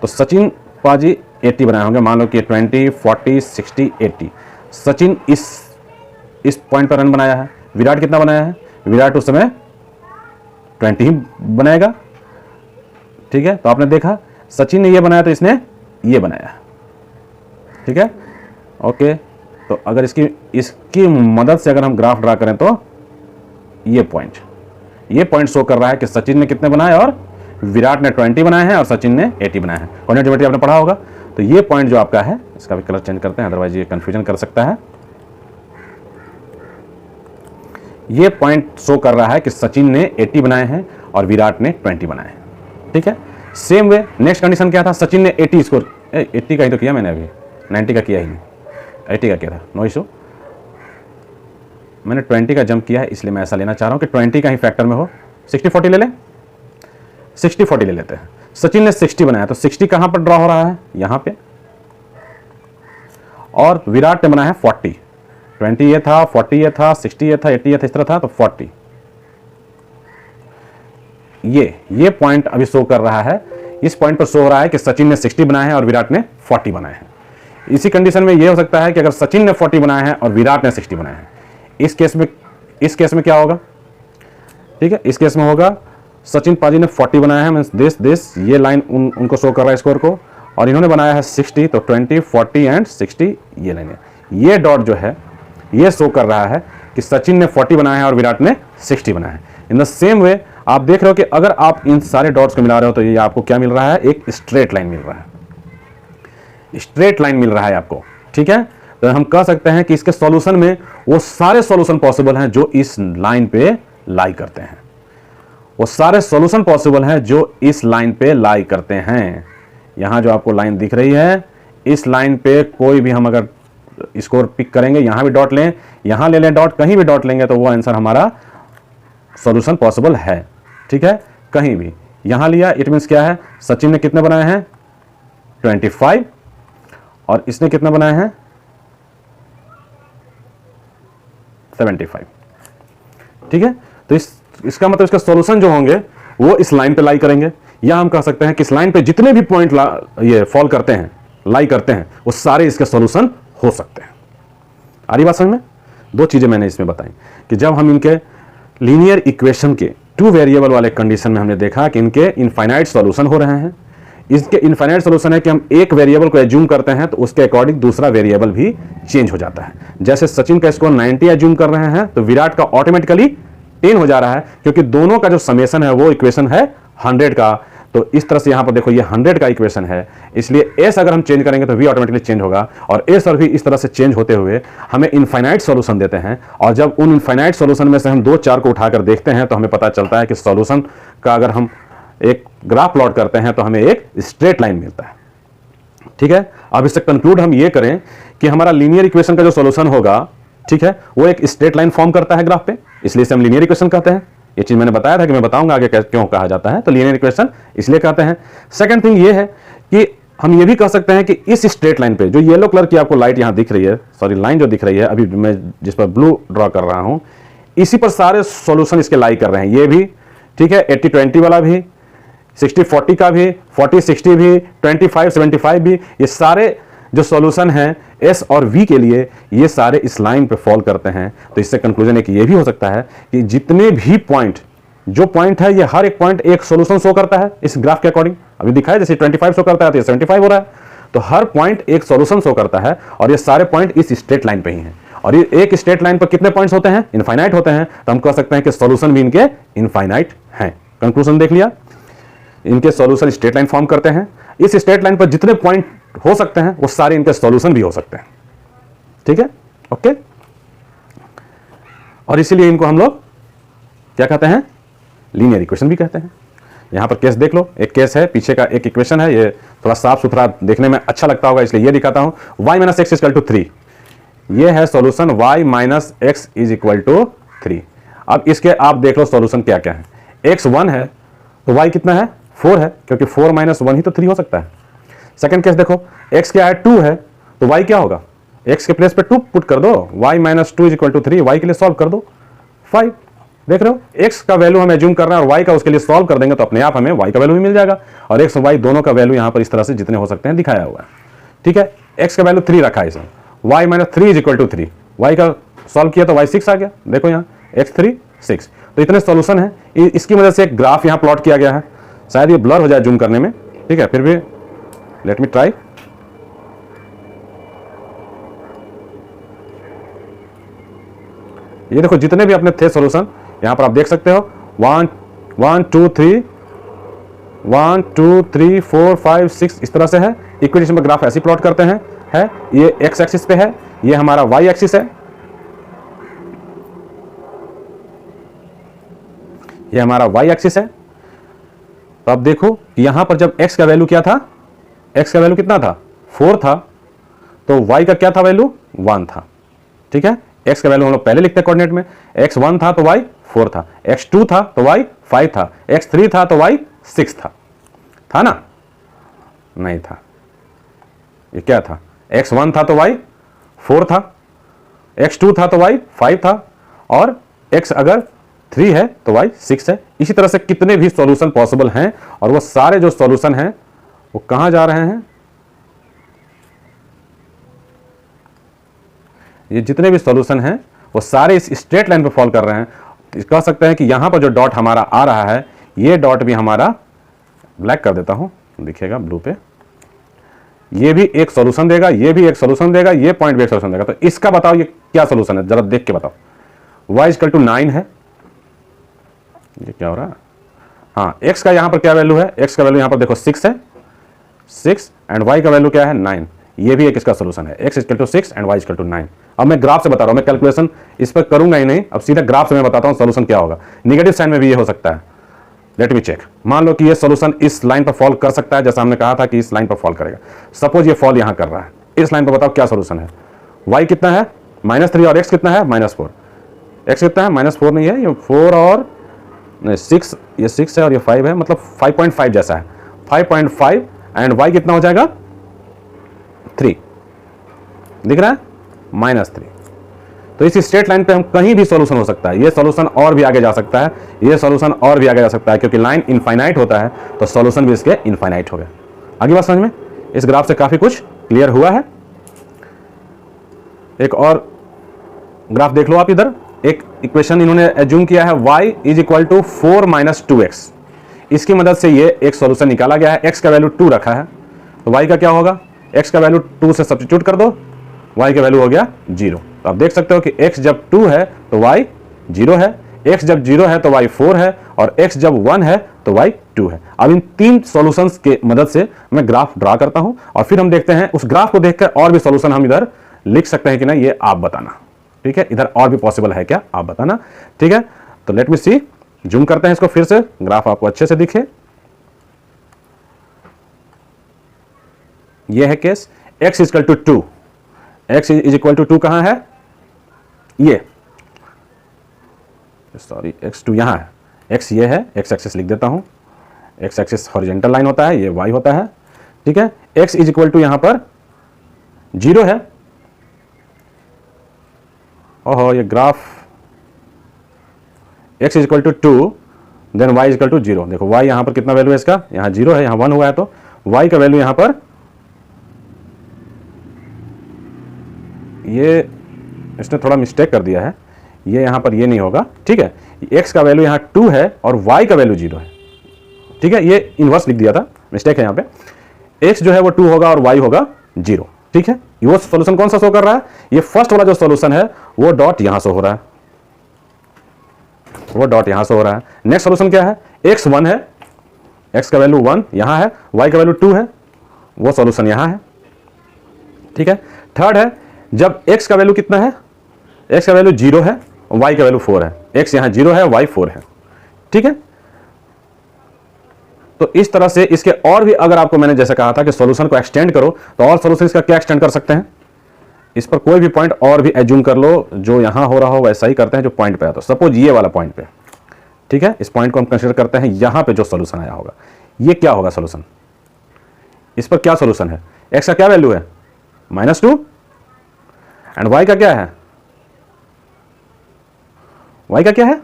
तो सचिन पाजी 80 बनाए होंगे, मान लो कि 20, 40, 60, 80। सचिन इस पॉइंट पर रन बनाया है। विराट कितना बनाया है, विराट उस समय 20 ही बनाएगा। ठीक है, तो आपने देखा सचिन ने ये बनाया तो इसने ये बनाया। ठीक है, ओके। तो अगर इसकी मदद से अगर हम ग्राफ ड्रा करें तो ये पॉइंट शो कर रहा है कि सचिन ने कितने बनाए और विराट ने 20 बनाए हैं और सचिन ने 80 बनाए हैं। कोऑर्डिनेट ज्योमेट्री आपने पढ़ा होगा। तो ये पॉइंट जो आपका है, इसका भी कलर चेंज करते हैं अदरवाइज ये कंफ्यूजन कर सकता है। ये पॉइंट शो कर रहा है कि सचिन ने 80 बनाए हैं और विराट ने 20 बनाए हैं। ठीक है, सेम वे नेक्स्ट कंडीशन क्या था, सचिन ने 80 स्कोर 80 का ही तो किया मैंने, अभी 90 का किया ही नहीं, 80 का किया था, नो इशू। मैंने 20 का जंप किया है इसलिए मैं ऐसा लेना चाह रहा हूं कि 20 का ही फैक्टर में हो। 60-40 ले लें, 60-40 ले लेते हैं। सचिन ने 60 बनाया तो 60 कहां पर ड्रॉ हो रहा है, यहां पे, और विराट ने बनाया है 40। 20 ये था, 40 ये था, 60 ये था, 80 ये था, इस तरह था, तो 40। ये पॉइंट अभी शो कर रहा है, इस पॉइंट पर शो हो रहा है कि सचिन ने 60 बनाए हैं और विराट ने 40 बनाए हैं। इसी कंडीशन में यह हो सकता है कि अगर सचिन ने 40 बनाए हैं और विराट ने 60 बनाए हैं, इस केस में क्या होगा। ठीक है, इस केस में होगा सचिन पाजी ने 40 बनाया है, मींस दिस ये लाइन उनको शो कर रहा है स्कोर को, और इन्होंने बनाया है 60, तो 20, 40 एंड 60 ये लाइन है। ये डॉट जो है ये शो कर रहा है कि सचिन ने 40 बनाया है और विराट ने 60 बनाया है। इन द सेम वे आप देख रहे हो कि अगर आप इन सारे डॉट्स को मिला रहे हो तो ये आपको क्या मिल रहा है, एक स्ट्रेट लाइन मिल रहा है, स्ट्रेट लाइन मिल रहा है आपको। ठीक है, तो हम कह सकते हैं कि इसके सॉल्यूशन में वो सारे सॉल्यूशन पॉसिबल हैं जो इस लाइन पे लाई करते हैं, वो सारे सॉल्यूशन पॉसिबल हैं जो इस लाइन पे लाई करते हैं। यहां जो आपको लाइन दिख रही है, इस लाइन पे कोई भी हम अगर स्कोर पिक करेंगे, यहां भी डॉट लें, यहां ले लें डॉट, कहीं भी डॉट लेंगे तो वो आंसर हमारा सॉल्यूशन पॉसिबल है। ठीक है, कहीं भी यहां लिया, इट मींस क्या है, सचिन ने कितने बनाए हैं 25 और इसने कितने बनाए हैं 75। ठीक है, तो इसका मतलब इसका सॉल्यूशन जो होंगे वो इस लाइन पे लाई करेंगे, या हम कह सकते हैं कि इस लाइन पे जितने भी पॉइंट ये फॉल करते हैं, लाई करते हैं, वो सारे इसके सॉल्यूशन हो सकते हैं। आ रही बात समझ में। दो चीजें मैंने इसमें बताई कि जब हम इनके लीनियर इक्वेशन के 2 वेरिएबल वाले कंडीशन में हमने देखा कि इनके इनफाइनाइट सॉल्यूशन हो रहे हैं। इसके इनफाइनाइट सॉल्यूशन है कि हम एक वेरिएबल को एज्यूम करते हैं तो उसके अकॉर्डिंग दूसरा वेरिएबल भी चेंज हो जाता है। जैसे सचिन का स्कोर 90 एज्यूम कर रहे हैं तो विराट का ऑटोमेटिकली 10 हो जा रहा है, क्योंकि दोनों का जो समेशन है वो इक्वेशन है 100 का। तो इस तरह से यहां पर देखो ये 100 का इक्वेशन है, इसलिए एस अगर हम चेंज करेंगे तो वी ऑटोमेटिकली चेंज होगा, और एस और वी इस तरह से चेंज होते हुए हमें इनफाइनाइट सॉल्यूशन देते हैं। और जब उन इनफाइनाइट सॉल्यूशन में से हम 2-4 को उठाकर देखते हैं तो हमें पता चलता है कि सॉल्यूशन का अगर हम एक ग्राफ प्लॉट करते हैं तो हमें एक स्ट्रेट लाइन मिलता है। ठीक है, अब इससे कंक्लूड हम ये करें कि हमारा लीनियर इक्वेशन का जो सॉल्यूशन होगा, ठीक है, वो एक स्ट्रेट लाइन फॉर्म करता है ग्राफ पे, इसलिए इसे हम लीनियर इक्वेशन कहते हैं। ये चीज मैंने बताया था कि मैं बताऊंगा आगे क्यों कहा जाता है, तो लीनियर इक्वेशन इसलिए कहते हैं। सेकंड थिंग ये है कि हम ये भी कह सकते हैं कि इस स्ट्रेट लाइन पे जो येलो कलर की आपको लाइट यहां दिख रही है, सॉरी लाइन जो दिख रही है, अभी मैं जिस पर ब्लू ड्रॉ कर रहा हूं, इसी पर सारे सॉल्यूशन इसके लाई कर रहे हैं। ये भी ठीक है, 80-20 वाला भी, 60-40 का भी, 40-60 भी, 25-75 भी, ये सारे जो सॉल्यूशन हैं एस और वी के लिए, ये सारे इस लाइन पे फॉल करते हैं। तो इससे कंक्लूजन एक ये भी हो सकता है कि जितने भी पॉइंट, जो पॉइंट है, ये हर एक पॉइंट एक सॉल्यूशन शो करता है इस ग्राफ के अकॉर्डिंग। अभी दिखाया जैसे 25 शो करता है तो ये 75 हो रहा है, तो हर पॉइंट एक सॉल्यूशन शो करता है, और ये सारे पॉइंट इस स्ट्रेट लाइन पे ही हैं। और ये एक स्ट्रेट लाइन पर कितने पॉइंट्स होते हैं, इनफाइनाइट होते हैं, तो हम कह सकते हैं कि सॉल्यूशन भी इनके इनफाइनाइट हैं। कंक्लूजन देख लिया, इनके सॉल्यूशन स्ट्रेट लाइन फॉर्म करते हैं। इस स्ट्रेट लाइन पर जितने पॉइंट हो सकते हैं वो सारे इनके सॉल्यूशन भी हो सकते हैं। ठीक है, ओके, और इसीलिए इनको हम लोग क्या कहते हैं, लीनियर इक्वेशन भी कहते हैं। यहाँ पर केस देख लो, एक केस है, पीछे का एक इक्वेशन है, ये थोड़ा साफ सुथरा देखने में अच्छा लगता होगा इसलिए ये दिखाता हूँ। y minus x equal to 3, ये है solution y minus x is equal to 3। अब इसके आप देख लो सॉल्यूशन क्या क्या है। x 1 है तो y कितना है, 4 है, क्योंकि 4 माइनस 1 ही तो 3 हो सकता है। सेकंड केस देखो, x क्या है, 2 है, तो y क्या होगा, x के प्लेस पे 2 पुट कर दो, y minus 2 is equal to 3, y के लिए सॉल्व कर दो 5। देख रहे हो, x का वैल्यू हम एज्यूम कर रहे हैं और y का उसके लिए सॉल्व कर देंगे तो अपने आप हमें y का वैल्यू भी मिल जाएगा। और x और y दोनों का वैल्यू यहाँ पर इस तरह से जितने हो सकते हैं दिखाया हुआ है। ठीक है, x का वैल्यू 3 रखा है इसमें, y minus 3 is equal to 3, y का सॉल्व किया तो y 6 आ गया। देखो यहाँ x 3 6, तो इतने सॉल्यूशन है। इसकी वजह से एक ग्राफ यहाँ प्लॉट किया गया है, शायद ये ब्लर हो जाए जूम करने में, ठीक है, फिर भी लेट मी ट्राई। ये देखो जितने भी अपने थे सॉल्यूशन यहां पर आप देख सकते हो, 1 2 3 1 2 3 4 5 6 इस तरह से है। इक्वेशन में ग्राफ ऐसे प्लॉट करते हैं, है ये एक्स एक्सिस पे है, ये हमारा वाई एक्सिस है, ये हमारा वाई एक्सिस है। तो अब देखो कि यहां पर जब एक्स का वैल्यू क्या था, एक्स का वैल्यू कितना था, 4 था, तो वाई का क्या था वैल्यू, 1 था। ठीक है, x का वैल्यू हम लोग पहले लिखते हैं कोऑर्डिनेट में, x 1 था तो y 4 था, x 2 था तो y 5 था, x 3 था तो y 6 था ना, नहीं था, ये क्या था, x 1 था तो y 4 था, x 2 था तो y 5 था, और x अगर 3 है तो y 6 है। इसी तरह से कितने भी सॉल्यूशन पॉसिबल हैं, और वो सारे जो सॉल्यूशन हैं वो कहां जा रहे हैं, ये जितने भी सॉल्यूशन हैं वो सारे इस स्ट्रेट लाइन पे फॉल कर रहे हैं। कह सकते हैं कि यहां पर जो डॉट हमारा आ रहा है, ये डॉट भी हमारा, ब्लैक कर देता हूं दिखेगा ब्लू पे, ये भी एक सॉल्यूशन देगा, ये भी एक सॉल्यूशन देगा, ये पॉइंट भी एक सॉल्यूशन देगा। तो इसका बताओ ये क्या सॉल्यूशन है, जरा देख के बताओ। y इक्वल टू 9 है, ये क्या हो रहा है, हाँ x का यहां पर क्या वैल्यू है, x का वैल्यू यहां पर देखो 6 है, 6, एंड y का वैल्यू क्या है 9, ये भी एक इसका सॉल्यूशन है, x equal to 6 and y equal to 9। अब मैं ग्राफ से बता रहा हूं, मैं कैलकुलेशन इस पर करूंगा ही नहीं, अब सीधा ग्राफ से मैं बताता हूं सॉल्यूशन क्या होगा। नेगेटिव साइन में भी ये हो सकता है, लेट मी चेक। मान लो कि ये सॉल्यूशन इस लाइन पर फॉल कर सकता है, जैसा हमने कहा था कि इस लाइन पर फॉल करेगा। सपोज ये फॉल यहां कर रहा है, इस लाइन पर बताओ क्या सॉल्यूशन है। y कितना है -3 और x कितना है -4, x कितना है -4 नहीं है, ये 4 और 6, ये 6 है और ये 5 है, मतलब 5.5 जैसा है, 5.5, एंड y कितना हो जाएगा 3, दिख रहा है -3। तो इस स्ट्रेट लाइन पे हम कहीं भी सॉल्यूशन हो सकता है, ये सॉल्यूशन और भी आगे जा सकता है, ये सॉल्यूशन और भी आगे जा सकता है, क्योंकि लाइन इनफाइनाइट होता है तो सॉल्यूशन भी इसके इनफाइनाइट हो गए। आगे बात समझ में, इस ग्राफ से काफी कुछ क्लियर हुआ है। एक और ग्राफ देख लो आप, इधर एक इक्वेशन इन्होंने एज्यूम किया है, y is equal to 4 minus 2x। इसकी मदद से ये एक सॉल्यूशन निकाला गया है, x का वैल्यू 2 रखा है, तो y का क्या होगा, x का वैल्यू 2 से सब्स्टिट्यूट कर दो, y का वैल्यू हो गया 0। तो आप देख सकते हो कि x जब 2 है तो y 0 है, x जब 0 है तो y 4 है, और x जब 1 है तो y 2 है। अब इन 3 सॉल्यूशंस के मदद से मैं ग्राफ ड्रा करता हूं, और फिर हम देखते हैं उस ग्राफ को देखकर और भी सॉल्यूशन हम इधर लिख सकते हैं कि नहीं, ये आप बताना। ठीक है, इधर और भी पॉसिबल है क्या, आप बताना। ठीक है, तो लेट मी सी, जूम करते हैं इसको फिर से, ग्राफ आपको अच्छे से दिखे। ये है case x equal to 2, x is equal to 2 कहां है, ये सॉरी x2 यहां है, x ये है, x एक्सिस लिख देता हूं, x एक्सिस हॉरिजॉन्टल लाइन होता है, ये y होता है। ठीक है, x इज इक्वल टू यहां पर 0 है, ओहो ये graph, x is equal to 2 then y is equal to 0। देखो y यहां पर कितना वैल्यू है इसका, यहां 0 है, यहां 1 हुआ है, तो y का वैल्यू यहां पर, ये इसने थोड़ा मिस्टेक कर दिया है, ये यहां पर ये नहीं होगा। ठीक है, x का वैल्यू यहां 2 है और y का वैल्यू 0 है। ठीक है, ये इनवर्स लिख दिया था, मिस्टेक है यहां पे, x जो है वो 2 होगा और y होगा 0। ठीक है, वो सॉल्यूशन कौन सा शो कर रहा है, ये फर्स्ट वाला जो सॉल्यूशन है वो डॉट यहां से हो रहा है, वो डॉट यहां से हो रहा है। नेक्स्ट सॉल्यूशन क्या है, x 1 है, x का वैल्यू 1 यहां है, y का वैल्यू 2 है, वो सॉल्यूशन यहां है। ठीक है, थर्ड है, जब x का वैल्यू कितना है, x का वैल्यू 0 है, y का वैल्यू 4 है, x यहां 0 है, y 4 है। ठीक है, तो इस तरह से इसके और भी, अगर आपको मैंने जैसे कहा था कि सॉल्यूशन को एक्सटेंड करो, तो और सॉल्यूशन इसका क्या एक्सटेंड कर सकते हैं, इस पर कोई भी पॉइंट और भी एज्यूम कर लो, जो यहां हो रहा हो वैसा ही करते हैं जो पॉइंट पे आता है। सपोज ये वाला पॉइंट पे, ठीक है, इस पॉइंट को हम कंसीडर करते हैं, यहां पे जो सॉल्यूशन आया होगा, ये क्या होगा सॉल्यूशन, इस पर क्या सॉल्यूशन है, x का क्या वैल्यू है -2 एंड y का क्या है, y का क्या है,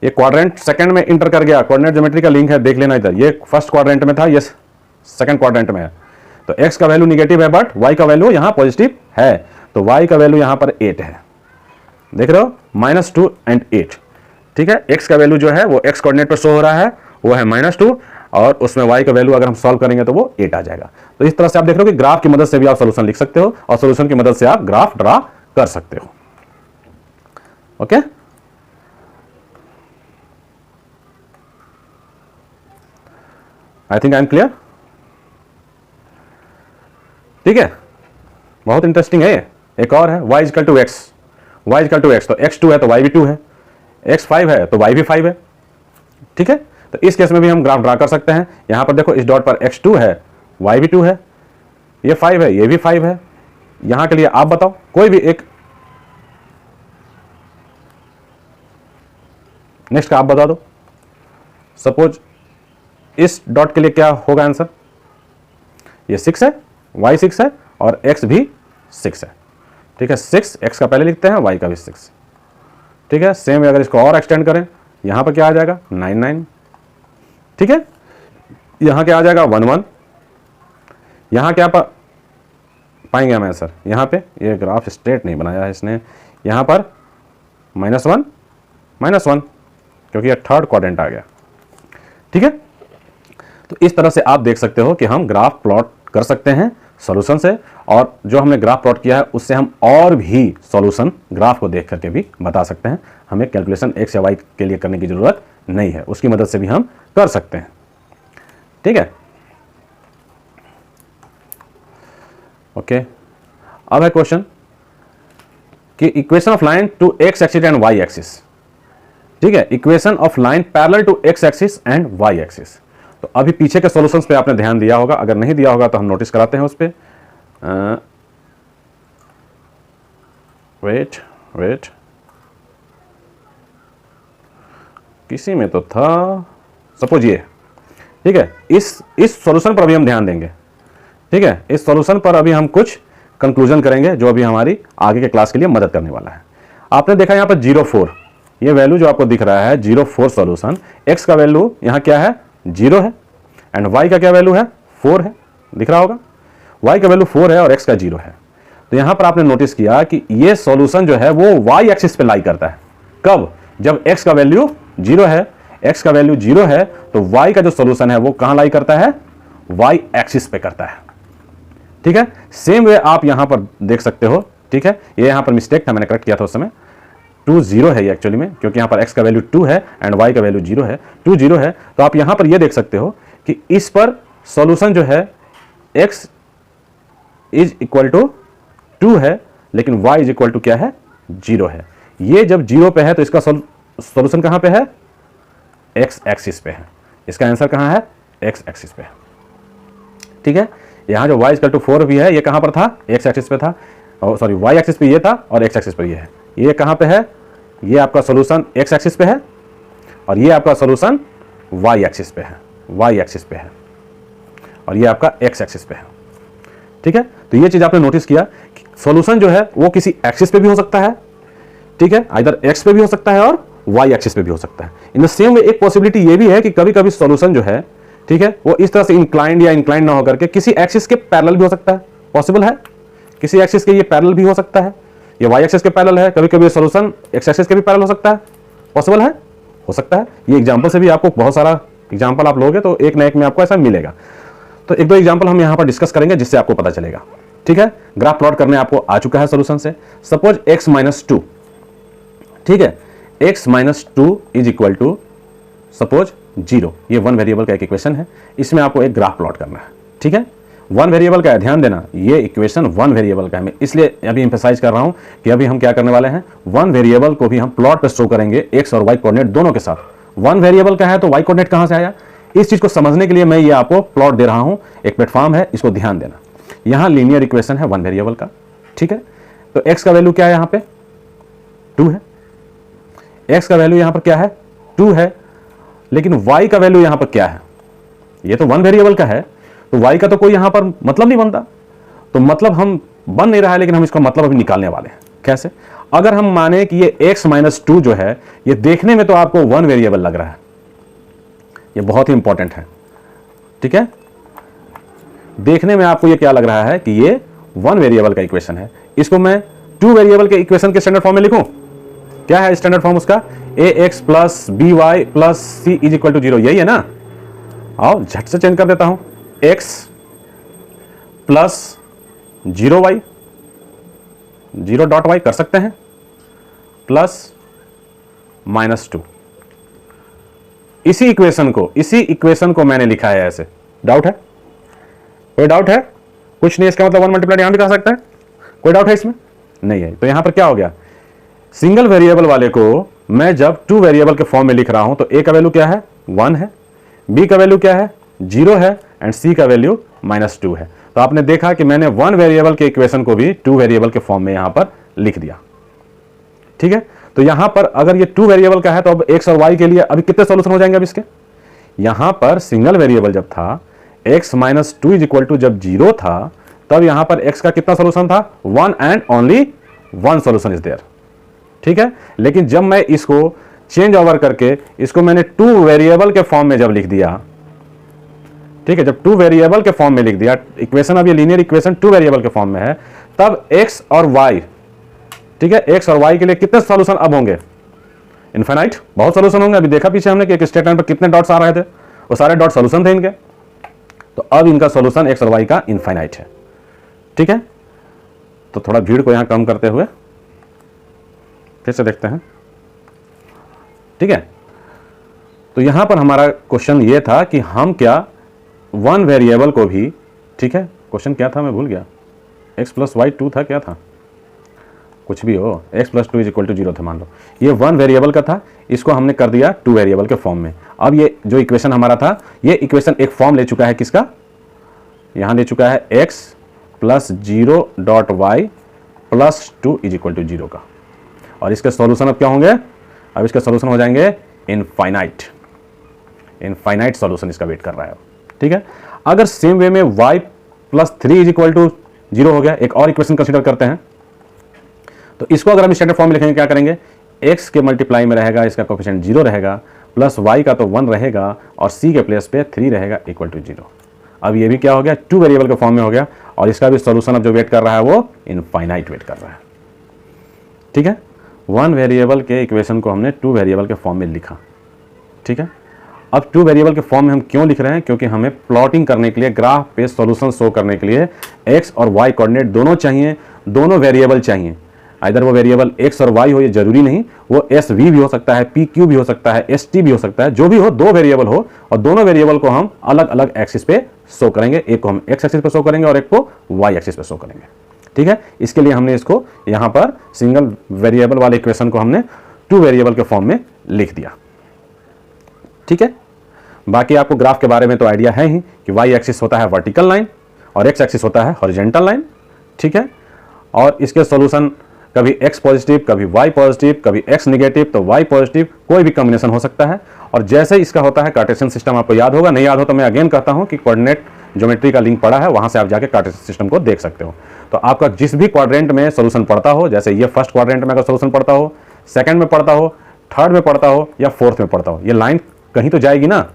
ये क्वाड्रेंट सेकंड में इंटर कर गया, कोऑर्डिनेट ज्योमेट्री का लिंक है, देख लेना इधर, ये फर्स्ट क्वाड्रेंट में था, ये सेकंड क्वाड्रेंट में है। तो x का वैल्यू निगेटिव है बट y का वैल्यू यहां पॉजिटिव है, तो y का वैल्यू यहां पर 8 है, देख रहे हो, -2 एंड 8। ठीक है, x का वैल्यू जो है वो x कोऑर्डिनेट पर शो हो रहा है, वो है -2, और उसमें y का वैल्यू अगर हम सॉल्व करेंगे तो वो 8 आ जाएगा। तो इस तरह से आप देख रहे हो कि ग्राफ की मदद से भी आप सोल्यूशन लिख सकते हो, और सोल्यूशन की मदद से आप ग्राफ ड्रा कर सकते हो। Okay, I think I am clear. ठीक है, बहुत इंटरेस्टिंग है ये। एक और है y equal to x, y equal to x, तो x 2 है तो y भी 2 है, x 5 है तो y भी 5 है। ठीक है, तो इस केस में भी हम ग्राफ ड्रा कर सकते हैं। यहां पर देखो, इस डॉट पर x 2 है, y भी 2 है, ये 5 है, ये भी 5 है। यहां के लिए आप बताओ कोई भी एक, नेक्स्ट का आप बता दो। सपोज इस डॉट के लिए क्या होगा आंसर, ये 6 है, y 6 है और x भी 6 है। ठीक है, 6 x का पहले लिखते हैं, y का भी 6। ठीक है, सेम अगर इसको और एक्सटेंड करें, यहां पर क्या आ जाएगा 9 9। ठीक है, यहां क्या आ जाएगा 1 1। यहां क्या पाएंगे हम आंसर, यहां पे ये ग्राफ स्ट्रेट नहीं बनाया है इसने, यहां पर -1 -1, क्योंकि ये थर्ड क्वाड्रेंट आ गया। ठीक है, तो इस तरह से आप देख सकते हो कि हम ग्राफ प्लॉट कर सकते हैं सॉल्यूशन से, और जो हमने ग्राफ प्लॉट किया है उससे हम और भी सॉल्यूशन ग्राफ को देख करके भी बता सकते हैं। हमें कैलकुलेशन x या y के लिए करने की जरूरत नहीं है, उसकी मदद से भी हम कर सकते हैं। ठीक है, ओके, अब है क्वेश्चन कि equation of line to x axis and y axis. ठीक है, equation of line parallel to x axis and y axis. तो अभी पीछे के सॉल्यूशंस पे आपने ध्यान दिया होगा, अगर नहीं दिया होगा तो हम नोटिस कराते हैं उस पे। वेट, किसी में तो था, सपोज ये। ठीक है, इस सॉल्यूशन पर अभी हम ध्यान देंगे। ठीक है, इस सॉल्यूशन पर अभी हम कुछ कंक्लूजन करेंगे जो अभी हमारी आगे के क्लास के लिए मदद करने वाला है। आपने देखा यहां पर 0 4, ये वैल्यू जो आपको दिख रहा है 0 4 सॉल्यूशन, x का वैल्यू यहां क्या है 0 है, एंड y का क्या वैल्यू है 4 है, दिख रहा होगा, y का वैल्यू 4 है और x का 0 है। तो यहां पर आपने नोटिस किया कि ये सॉल्यूशन जो है वो y एक्सिस पे लाई करता है। कब, जब x का वैल्यू 0 है, x का वैल्यू 0 है, तो y का जो सॉल्यूशन है वो कहां लाई करता है, y एक्सिस पे करता है। ठीक है, सेम वे आप यहां पर देख सकते हो। ठीक है, ये यहां पर मिस्टेक था, मैंने करेक्ट किया था उस समय, 2 0 है ये एक्चुअली में, क्योंकि यहां पर x का वैल्यू 2 है एंड y का वैल्यू 0 है, 2 0 है। तो आप यहां पर ये देख सकते हो कि इस पर सॉल्यूशन जो है x इज इक्वल टू 2 है, लेकिन y इज इक्वल टू क्या है 0 है। ये जब 0 पे है तो इसका सॉल्यूशन कहां पे है, x एक्सिस पे है। इसका आंसर कहां है, x एक्सिस पे है। ठीक है, यहां जो y इक्वल टू 4 भी है, ये कहां पर था, x एक्सिस पे था, सॉरी y एक्सिस पे ये था और x एक्सिस पे ये है। ये कहां पे है, ये आपका सॉल्यूशन x एक्सिस पे है, और ये आपका सॉल्यूशन y एक्सिस पे है, y एक्सिस पे है, और ये आपका x एक्सिस पे है। ठीक है, तो ये चीज आपने नोटिस किया कि सॉल्यूशन जो है वो किसी एक्सिस पे भी हो सकता है। ठीक है, आइदर x पे भी हो सकता है और y एक्सिस पे भी हो सकता है। इन द सेम वे एक पॉसिबिलिटी ये भी है कि कभी कभी सॉल्यूशन जो है, ठीक है, वो इस तरह से इंक्लाइंड या इंक्लाइंड ना होकर के किसी एक्सिस के पैरेलल भी हो सकता है। पॉसिबल है, किसी एक्सिस के ये पैरेलल भी हो सकता है, ये y एक्सिस के पैरेलल है, कभी कभी सॉल्यूशन x एक्सिस के भी पैरेलल हो सकता है। पॉसिबल है, हो सकता है। ये एग्जांपल से भी आपको बहुत सारा एग्जांपल आप लोगे तो एक ना एक में आपको ऐसा मिलेगा। तो एक दो एग्जांपल हम यहां पर डिस्कस करेंगे जिससे आपको पता चलेगा। ठीक है, ग्राफ प्लॉट करने आपको आ चुका है सॉल्यूशन से। सपोज x - 2, ठीक है, x - 2 is equal to suppose 0। ये वन वेरिएबल का एक इक्वेशन है, इसमें आपको एक ग्राफ प्लॉट करना है। ठीक है, वन वेरिएबल का है, ध्यान देना, ये इक्वेशन वन वेरिएबल का है। मैं इसलिए अभी एम्फेसाइज कर रहा हूं कि अभी हम क्या करने वाले हैं, वन वेरिएबल को भी हम प्लॉट पे शो करेंगे एक्स और वाई कोऑर्डिनेट दोनों के साथ। वन वेरिएबल का है तो वाई कोऑर्डिनेट कहां से आया, इस चीज को समझने के लिए मैं ये आपको प्लॉट दे रहा हूं, एक प्लेटफॉर्म है, इसको ध्यान देना। यहां लीनियर इक्वेशन है वन वेरिएबल का, ठीक है। तो एक्स का वैल्यू क्या है, यहां पे 2 है, एक्स का वैल्यू यहां पर क्या है 2 है, लेकिन वाई का वैल्यू यहां पर क्या है, ये तो वन वेरिएबल का है, तो वाई का तो कोई यहां पर मतलब नहीं बनता, तो मतलब हम बन नहीं रहा है, लेकिन हम इसका मतलब अभी निकालने वाले हैं। कैसे, अगर हम माने कि ये x - 2 जो है ये देखने में तो आपको वन वेरिएबल लग रहा है, ये बहुत ही इंपॉर्टेंट है, ठीक है। देखने में आपको ये क्या लग रहा है कि ये वन वेरिएबल का इक्वेशन है, इसको मैं टू वेरिएबल के इक्वेशन के स्टैंडर्ड फॉर्म में लिखूं, क्या है स्टैंडर्ड फॉर्म उसका, ax + by + c = 0, यही है ना। आओ झट से चेंज कर देता हूं, x + 0y 0.y कर सकते हैं, प्लस -2। इसी इक्वेशन को मैंने लिखा है ऐसे। डाउट है, कोई डाउट है, कुछ नहीं, इसका मतलब 1 मल्टीप्लाइड यहां भी कर सकता है, कोई डाउट है इसमें, नहीं है। तो यहां पर क्या हो गया, सिंगल वेरिएबल वाले को मैं जब टू वेरिएबल के फॉर्म में लिख रहा हूं तो a का वैल्यू क्या है 1 है, b का वैल्यू क्या है 0 है, एंड c का वैल्यू -2 है। तो आपने देखा कि मैंने वन वेरिएबल के इक्वेशन को भी टू वेरिएबल के फॉर्म में यहां पर लिख दिया, ठीक है। तो यहां पर अगर ये टू वेरिएबल का है तो अब x और y के लिए अभी कितने सॉल्यूशन हो जाएंगे, अब इसके यहां पर सिंगल वेरिएबल जब था x - 2 = जब 0 था, तब यहां पर x का कितना सॉल्यूशन था 1 and only 1 solution is there, ठीक है। लेकिन जब मैं इसको चेंज ओवर करके इसको मैंने टू वेरिएबल के फॉर्म में जब लिख दिया, ठीक है, जब टू वेरिएबल के फॉर्म में लिख दिया इक्वेशन, अब ये लीनियर इक्वेशन टू वेरिएबल के फॉर्म में है, तब x और y, ठीक है, x और y के लिए कितने सॉल्यूशन अब होंगे, इनफाइनाइट, बहुत सॉल्यूशन होंगे। अभी देखा पीछे हमने कि एक स्टेटमेंट पर कितने डॉट्स आ रहे थे, वो सारे डॉट सॉल्यूशन थे इनके, तो अब इनका सॉल्यूशन x और y का इनफाइनाइट है, ठीक है। तो थोड़ा भीड़ को यहां कम करते हुए फिर से देखते हैं, ठीक है। तो यहां पर हमारा क्वेश्चन ये था कि हम क्या वन वेरिएबल को भी, ठीक है, क्वेश्चन क्या था मैं भूल गया, x + y 2 था, क्या था, कुछ भी हो, x + 2 = 0 था मान लो, ये वन वेरिएबल का था, इसको हमने कर दिया टू वेरिएबल के फॉर्म में। अब ये जो इक्वेशन हमारा था, ये इक्वेशन एक फॉर्म ले चुका है, किसका, यहां ले चुका है x + 0.y + 2 = 0 का, और इसके सॉल्यूशन अब क्या होंगे, अब इसके सॉल्यूशन हो जाएंगे इनफाइनाइट सॉल्यूशन इसका वेट कर रहा है, ठीक है। अगर सेम वे में y + 3 = 0 हो गया, एक और इक्वेशन कंसीडर करते हैं, तो इसको अगर हम स्टैंडर्ड फॉर्म में लिखेंगे क्या करेंगे, x के मल्टीप्लाई में रहेगा, इसका कोएफिशिएंट 0 रहेगा, प्लस y का तो 1 रहेगा, और c के प्लेस पे 3 रहेगा = 0। अब ये भी क्या हो गया, टू वेरिएबल के फॉर्म में हो गया, और इसका भी सॉल्यूशन अब जो वेट कर रहा है वो इनफाइनाइट वेट कर रहा है, ठीक है। वन वेरिएबल के इक्वेशन को हमने टू वेरिएबल के फॉर्म में लिखा, ठीक है। अब टू वेरिएबल के फॉर्म में हम क्यों लिख रहे हैं, क्योंकि हमें प्लॉटिंग करने के लिए, ग्राफ पे सॉल्यूशन शो करने के लिए x और y कोऑर्डिनेट दोनों चाहिए, दोनों वेरिएबल चाहिए। इधर वो वेरिएबल x और y हो, ये जरूरी नहीं, वो SV भी हो सकता है, PQ भी हो सकता है, ST भी हो सकता है, जो भी हो, दो वेरिएबल हो, और दोनों वेरिएबल को हम अलग अलग एक्सिस पे शो करेंगे, एक को हम x एक्सिस पे शो करेंगे और एक को y एक्सिस पे शो करेंगे, ठीक है। इसके लिए हमने इसको यहां पर सिंगल वेरिएबल वाले इक्वेशन को हमने टू वेरिएबल के फॉर्म में लिख दिया, ठीक है। बाकी आपको ग्राफ के बारे में तो आइडिया है ही कि y एक्सिस होता है वर्टिकल लाइन और x एक्सिस होता है हॉरिजॉन्टल लाइन, ठीक है। और इसके सॉल्यूशन कभी x पॉजिटिव, कभी y पॉजिटिव, कभी x नेगेटिव, तो y पॉजिटिव, कोई भी कॉम्बिनेशन हो सकता है। और जैसे इसका होता है कार्टेशियन सिस्टम, आपको याद होगा, नहीं याद हो तो मैं अगेन कहता हूं कि कोऑर्डिनेट ज्योमेट्री का लिंक पड़ा है, वहां से आप जाके कार्टेशियन सिस्टम को देख सकते हो। तो आपका जिस भी क्वाड्रेंट में सॉल्यूशन पड़ता हो, जैसे ये फर्स्ट क्वाड्रेंट में अगर सॉल्यूशन पड़ता हो, सेकंड में पड़ता हो, थर्ड में पड़ता हो, या फोर्थ में पड़ता हो, ये लाइन कहीं तो जाएगी ना।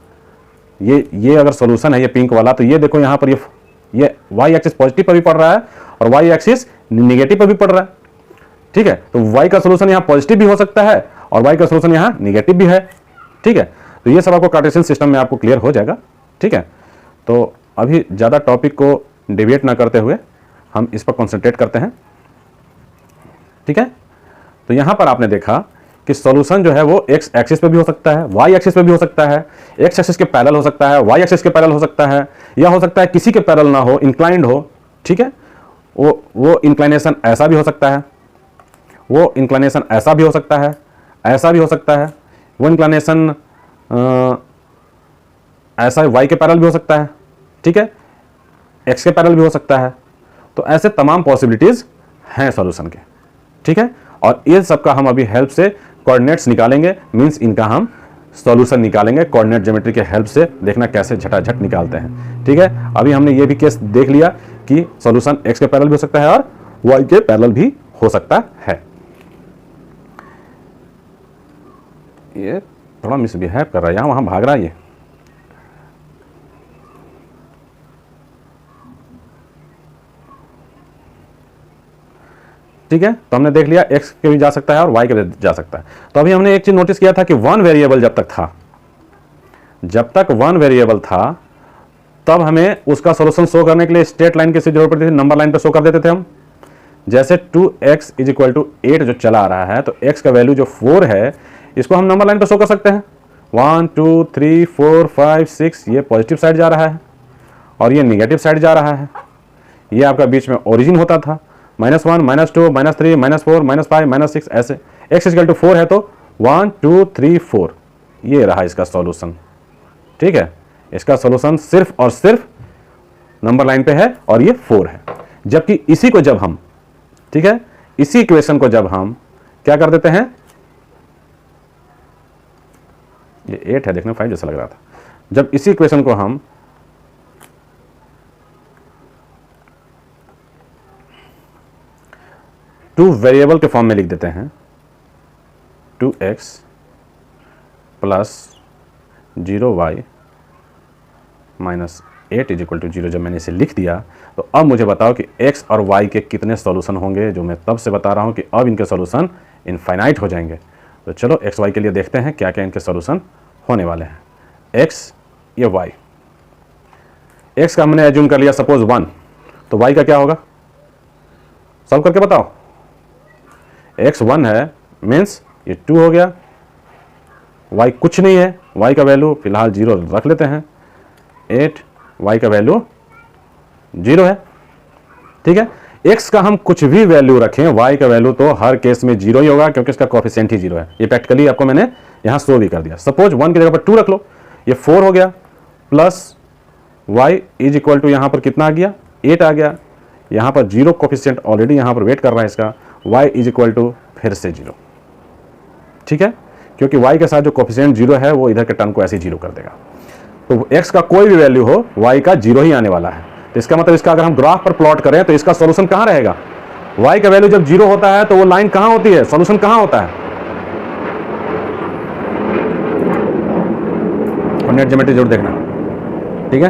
ये अगर सॉल्यूशन है ये पिंक वाला, तो ये देखो यहाँ पर ये y एक्सिस पॉजिटिव पर भी पड़ रहा है और y एक्सिस नेगेटिव पर भी पड़ रहा है, ठीक है। तो y का सॉल्यूशन यहाँ पॉजिटिव भी हो सकता है और y का सॉल्यूशन यहाँ नेगेटिव भी है, ठीक है। तो ये सब आपको कार्टेशियन सिस्टम में आपको क्लियर हो जाएगा, ठीक है। तो अभी ज़्यादा टॉपिक को डिविएट ना करते हुए हम इस पर कॉन्सेंट्रेट करते हैं, ठीक है। तो यहाँ पर आपने देखा कि सॉल्यूशन जो है वो एक्स एक्सिस पे भी हो सकता है, वाई एक्सिस पे भी हो सकता है, एक्स एक्सिस के पैरेलल हो सकता है, वाई एक्सिस के पैरेलल हो सकता है, या हो सकता है किसी के पैरेलल ना हो, इंक्लाइंड हो। ठीक है, वो इंक्लाइनेशन ऐसा भी हो सकता है, वो इंक्लाइनेशन ऐसा भी हो सकता है, ऐसा भी हो सकता है, वो इंक्लाइनेशन ऐसा वाई के पैरेलल भी हो सकता है। ठीक है, एक्स के पैरेलल भी हो सकता है। तो ऐसे तमाम पॉसिबिलिटीज हैं सॉल्यूशन के। ठीक है, और ये सब का हम अभी हेल्प से कोऑर्डिनेट्स निकालेंगे, मींस इनका हम सॉल्यूशन निकालेंगे कोऑर्डिनेट ज्योमेट्री के हेल्प से। देखना कैसे झटाझट निकालते हैं। ठीक है, अभी हमने ये भी केस देख लिया कि सॉल्यूशन एक्स के पैरेलल भी हो सकता है और वाई के पैरेलल भी हो सकता है। ये थोड़ा मिसबिहेव कर रहा है, यहां वहां भाग रहा है ये। ठीक है, तो हमने देख लिया एक्स के भी जा सकता है और वाई के भी जा सकता है। तो अभी हमने एक चीज नोटिस किया था कि वन वेरिएबल जब तक वन वेरिएबल था तब हमें उसका सॉल्यूशन शो करने के लिए स्ट्रेट लाइन की जरूरत पड़ती थी, नंबर लाइन पे शो कर देते थे हम। जैसे 2x = 8 जो चला आ रहा है, तो x का वैल्यू जो 4 है इसको हम नंबर लाइन पे शो कर सकते हैं। 1 2 3 4 5 6 ये पॉजिटिव साइड जा रहा है और ये निगेटिव साइड जा रहा है। ये आपका बीच में ओरिजिन होता था, -1 -2 -3 -4 -5 -6 ऐसे। x = 4 है तो 1 2 3 4 ये रहा इसका सॉल्यूशन। ठीक है, इसका सॉल्यूशन सिर्फ और सिर्फ नंबर लाइन पे है और ये 4 है। जबकि इसी को जब हम, ठीक है, इसी इक्वेशन को जब हम क्या कर देते हैं, ये 8 है, देखने में 5 जैसा लग रहा था। जब इसी इक्वेशन को हम टू वेरिएबल के फॉर्म में लिख देते हैं, 2x + 0y - 8 = 0 जब मैंने इसे लिख दिया, तो अब मुझे बताओ कि x और y के कितने सॉल्यूशन होंगे। जो मैं तब से बता रहा हूं कि अब इनके सॉल्यूशन इनफाइनाइट हो जाएंगे। तो चलो x y के लिए देखते हैं क्या क्या इनके सॉल्यूशन होने वाले हैं। x या y, x का हमने एज्यूम कर लिया सपोज 1, तो y का क्या होगा, सॉल्व करके बताओ। x 1 है मीन्स ये 2 हो गया, y कुछ नहीं है, y का वैल्यू फिलहाल 0 रख लेते हैं, 8, y का वैल्यू 0 है। ठीक है, x का हम कुछ भी वैल्यू रखें, y का वैल्यू तो हर केस में 0 ही होगा क्योंकि इसका कोएफिशिएंट ही 0 है। ये प्रैक्टिकली आपको मैंने यहां शो भी कर दिया। सपोज 1 की जगह पर 2 रख लो, ये 4 हो गया, प्लस y = यहां पर कितना आ गया, 8 आ गया। यहां पर 0 कोएफिशिएंट ऑलरेडी यहां पर वेट कर रहा है इसका, y = फिर से 0। ठीक है, क्योंकि y के साथ जो कोएफिशिएंट 0 है वो इधर के टर्म को ऐसे ही 0 कर देगा। तो x का कोई भी वैल्यू हो, y का 0 ही आने वाला है। तो इसका मतलब इसका अगर हम ग्राफ पर प्लॉट करें तो इसका सॉल्यूशन कहां रहेगा, y का वैल्यू जब 0 होता है तो वो लाइन कहां होती है, सॉल्यूशन कहां होता है, कोऑर्डिनेट ज्योमेट्री जरूर देखना। ठीक है,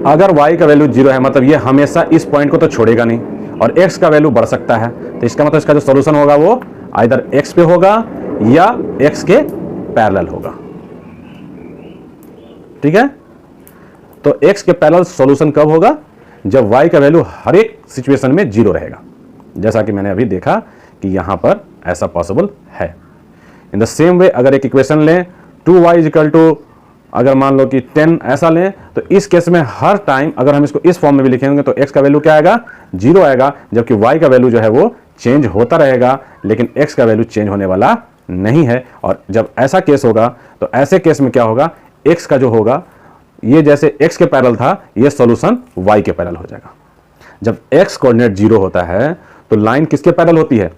अगर y का वैल्यू 0 है मतलब ये हमेशा इस पॉइंट को तो छोड़ेगा नहीं और x का वैल्यू बढ़ सकता है। तो इसका मतलब इसका जो सॉल्यूशन होगा वो आइदर x पे होगा या x के पैरेलल होगा। ठीक है, तो x के पैरेलल सॉल्यूशन कब होगा, जब y का वैल्यू हर एक सिचुएशन में 0 रहेगा, जैसा कि मैंने अभी देखा कि यहां पर ऐसा पॉसिबल है। इन द सेम वे अगर एक इक्वेशन लें 2y = अगर मान लो कि 10 ऐसा लें, तो इस केस में हर टाइम अगर हम इसको इस फॉर्म में भी लिखेंगे तो x का वैल्यू क्या आएगा, 0 आएगा, जबकि y का वैल्यू जो है वो चेंज होता रहेगा, लेकिन x का वैल्यू चेंज होने वाला नहीं है। और जब ऐसा केस होगा तो ऐसे केस में क्या होगा, x का जो होगा ये जैसे x के पैरेलल था, ये सॉल्यूशन y के पैरेलल हो जाएगा। जब x कोऑर्डिनेट 0 होता है तो लाइन किसके पैरेलल होती है,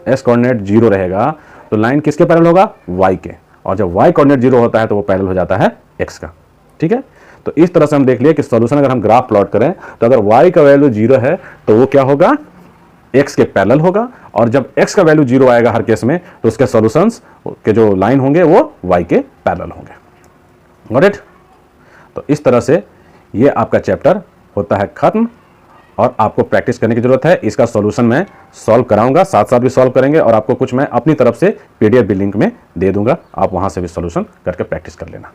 x कोऑर्डिनेट 0 रहेगा तो लाइन किसके पैरेलल होगा, y के। और जब y कोऑर्डिनेट 0 होता है तो वो पैरेलल हो जाता है x का। ठीक है, तो इस तरह से हम देख लिए कि सॉल्यूशन अगर हम ग्राफ प्लॉट करें तो अगर y का वैल्यू 0 है तो वो क्या होगा, x के पैरेलल होगा, और जब x का वैल्यू 0 आएगा हर केस में तो उसके सॉल्यूशंस के जो लाइन होंगे वो y के पैरेलल होंगे। Got it. तो इस तरह से ये आपका चैप्टर होता है खत्म और आपको प्रैक्टिस करने की जरूरत है। इसका सॉल्यूशन मैं सॉल्व कराऊंगा, साथ साथ भी सॉल्व करेंगे और आपको कुछ मैं अपनी तरफ से PDF भी लिंक में दे दूंगा, आप वहां से भी सॉल्यूशन करके प्रैक्टिस कर लेना।